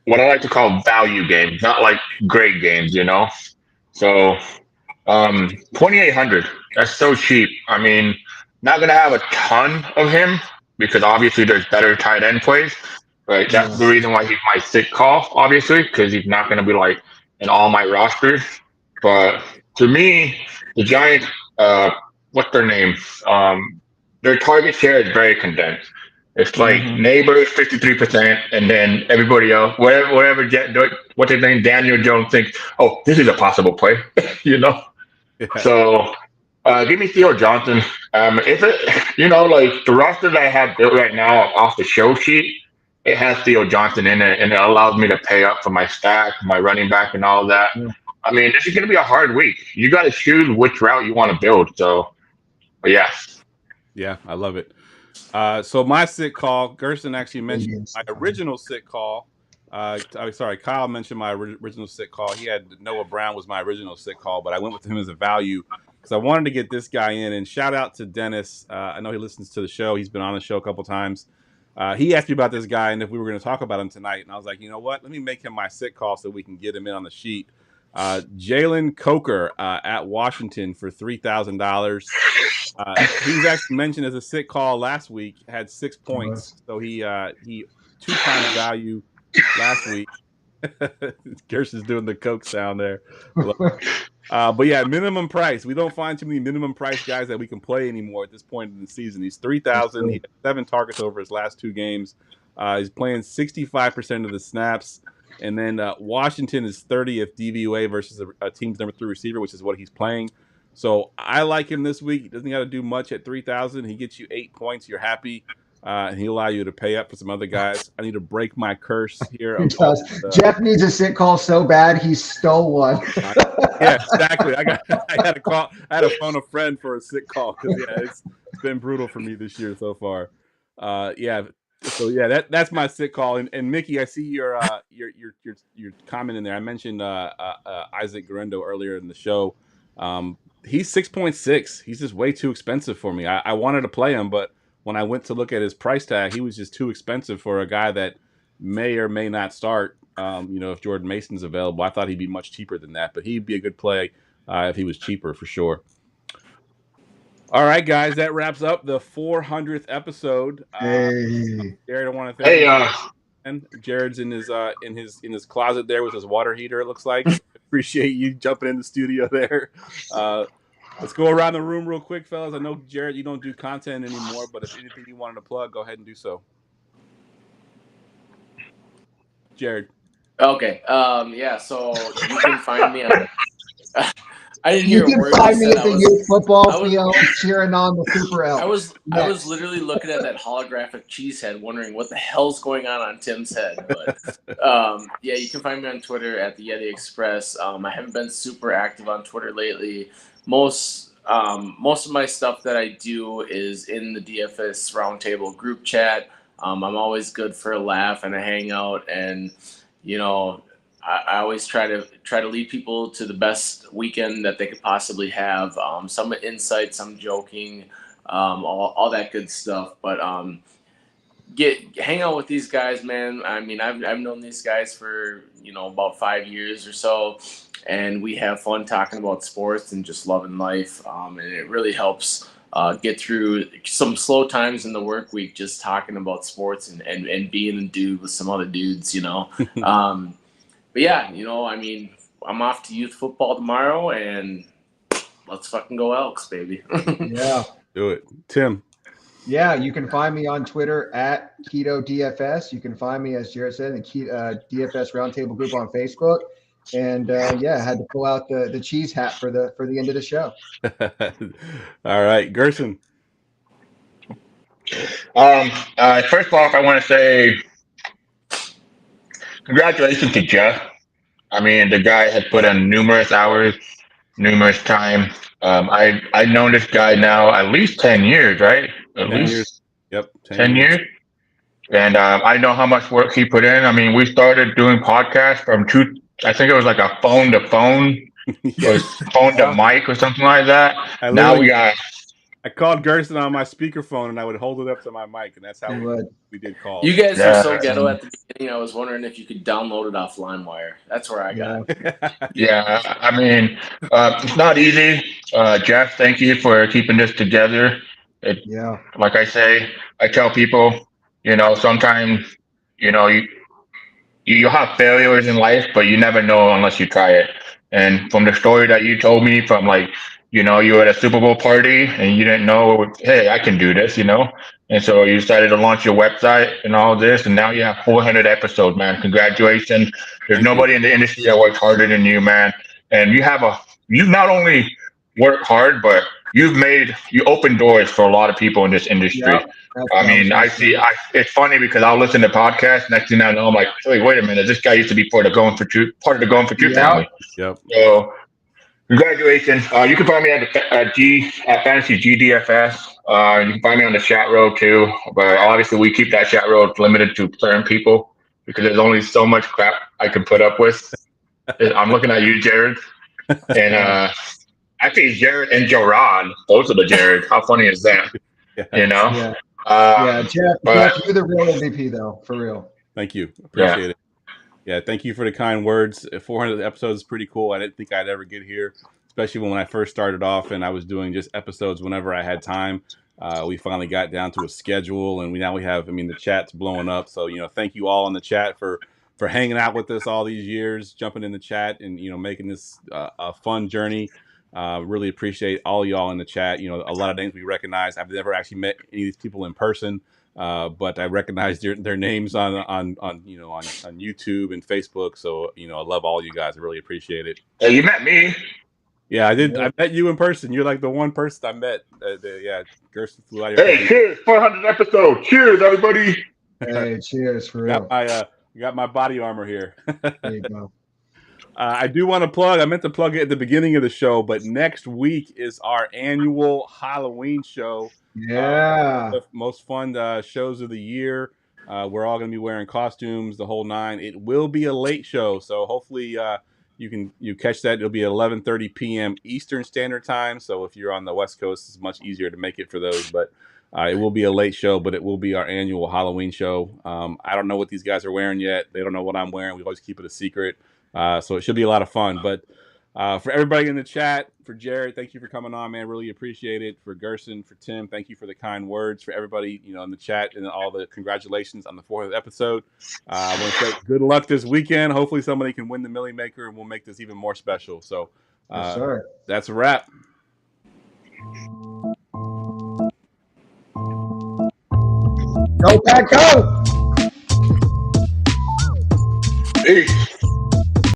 what I like to call value games, not like great games, So, 2,800. That's so cheap. I mean, not gonna have a ton of him because obviously there's better tight end plays. Right, that's the reason why he's my sick call, obviously, because he's not gonna be in all my rosters. But to me, the Giants, what's their name? Their target share is very condensed. It's Neighbors 53%, and then everybody else, whatever what's his name, Daniel Jones thinks, oh, this is a possible play, Yeah. So Give me Theo Johnson. If it, like the roster that I have built right now off the show sheet, it has Theo Johnson in it, and it allows me to pay up for my stack, my running back, and all that. Yeah. I mean, this is going to be a hard week. You got to choose which route you want to build. So, but yeah. Yeah, I love it. So my sit call, Gerson actually mentioned my original sit call. Sorry, Kyle mentioned my original sit call. He had Noah Brown was my original sit call, but I went with him as a value because I wanted to get this guy in. And shout out to Dennis. I know he listens to the show. He's been on the show a couple times. He asked me about this guy and if we were going to talk about him tonight. And I was like, you know what? Let me make him my sit call so we can get him in on the sheet. Jalen Coker at Washington for $3,000. He was actually mentioned as a sit call last week. Had 6 points, so he 2x value last week. Gerson's doing the Coke sound there. But yeah, minimum price. We don't find too many minimum price guys that we can play anymore at this point in the season. He's 3,000. He had 7 targets over his last 2 games. He's playing 65% of the snaps. And then Washington is 30th DVOA versus a team's number 3 receiver, which is what he's playing. So I like him this week. He doesn't got to do much at 3,000. He gets you 8 points. You're happy. And he'll allow you to pay up for some other guys. I need to break my curse here. He does. Jeff needs a sit call so bad he stole one. Yeah, exactly. I had to phone a friend for a sit call because it's been brutal for me this year so far. So that's my sit call. And Mickey, I see your comment in there. I mentioned Isaac Guerrero earlier in the show. He's 6.6. He's just way too expensive for me. I wanted to play him, but when I went to look at his price tag, he was just too expensive for a guy that may or may not start. If Jordan Mason's available, I thought he'd be much cheaper than that, but he'd be a good play if he was cheaper for sure. All right, guys, that wraps up the 400th episode. Jared, I want to thank you. Jared's in his closet there with his water heater. It looks like. Appreciate you jumping in the studio there. Let's go around the room real quick, fellas. I know, Jared, you don't do content anymore, but if anything you wanted to plug, go ahead and do so. Jared. Okay. So you can find me on I didn't hear you a word can find you me said. at the youth football field cheering on the Super L. I was literally looking at that holographic cheese head wondering what the hell's going on Tim's head. But you can find me on Twitter at the Yeti Express. I haven't been super active on Twitter lately. Most of my stuff that I do is in the DFS Roundtable group chat. I'm always good for a laugh and a hangout, and I always try to lead people to the best weekend that they could possibly have. Some insight, some joking, all that good stuff. But hang out with these guys, man. I mean, I've known these guys for about 5 years or so, and we have fun talking about sports and just loving life. And it really helps get through some slow times in the work week, just talking about sports and being a dude with some other dudes, But yeah, I'm off to youth football tomorrow, and let's fucking go Elks, baby. Yeah. Do it. Tim. Yeah, you can find me on Twitter at Keto DFS. You can find me, as Jared said, in the DFS Roundtable group on Facebook. And I had to pull out the cheese hat for the end of the show. All right, Gerson. First off, I want to say congratulations to Geoff. I mean, the guy has put in numerous hours, numerous time. I've known this guy now at least 10 years, right? At 10 least years. Yep. 10 years. And I know how much work he put in. I mean, we started doing podcasts from I think it was like a phone to phone, or phone to mic or something like that. I called Gerson on my speakerphone, and I would hold it up to my mic, and that's how we did calls. You guys are so ghetto at the beginning. I was wondering if you could download it off LimeWire. That's where I got it. Yeah, I mean, it's not easy. Geoff, thank you for keeping this together. Like I say, I tell people, sometimes, you'll have failures in life, but you never know unless you try it. And from the story that you told me from you were at a Super Bowl party and you didn't know, hey, I can do this, And so you decided to launch your website and all this, and now you have 400 episodes, man. Congratulations. There's nobody in the industry that works harder than you, man. And you not only work hard, but you open doors for a lot of people in this industry. Yep. It's funny because I'll listen to podcasts. Next thing I know, I'm like, wait a minute, this guy used to be part of the Going for Two family. Yep. So congratulations. You can find me at Fantasy GDFS. You can find me on the chat road too. But obviously we keep that chat road limited to certain people because there's only so much crap I can put up with. I'm looking at you, Jared. And actually Jared and Joran, both of the Jared. How funny is that? Yeah. Geoff, you're the real MVP though, for real. Thank you. Appreciate it. Yeah, thank you for the kind words. 400 episodes is pretty cool. I didn't think I'd ever get here, especially when I first started off and I was doing just episodes whenever I had time. We finally got down to a schedule, and now we have. The chat's blowing up. So thank you all in the chat for hanging out with us all these years, jumping in the chat, and making this a fun journey. Really appreciate all y'all in the chat. A lot of names we recognize. I've never actually met any of these people in person. But I recognize their names on YouTube and Facebook. So I love all you guys. I really appreciate it. Hey, you met me. Yeah, I did. Yeah. I met you in person. You're like the one person I met. Gerson flew out here. Hey, cheers! 400 episode. Cheers, everybody. Hey, cheers for real. Got my body armor here. There you go. I do want to plug. I meant to plug it at the beginning of the show, but next week is our annual Halloween show. Yeah. The most fun shows of the year. We're all going to be wearing costumes, the whole nine. It will be a late show, so hopefully you catch that. It'll be at 11:30 p.m. Eastern Standard Time. So if you're on the West Coast, it's much easier to make it for those. But it will be a late show, but it will be our annual Halloween show. I don't know what these guys are wearing yet. They don't know what I'm wearing. We always keep it a secret. So it should be a lot of fun. But for everybody in the chat, for Jared, thank you for coming on, man. Really appreciate it. For Gerson, for Tim, thank you for the kind words. For everybody, in the chat and all the congratulations on the 400th episode. I want to say good luck this weekend. Hopefully somebody can win the Millie Maker and we'll make this even more special. So that's a wrap. Go, Pack, go! Peace.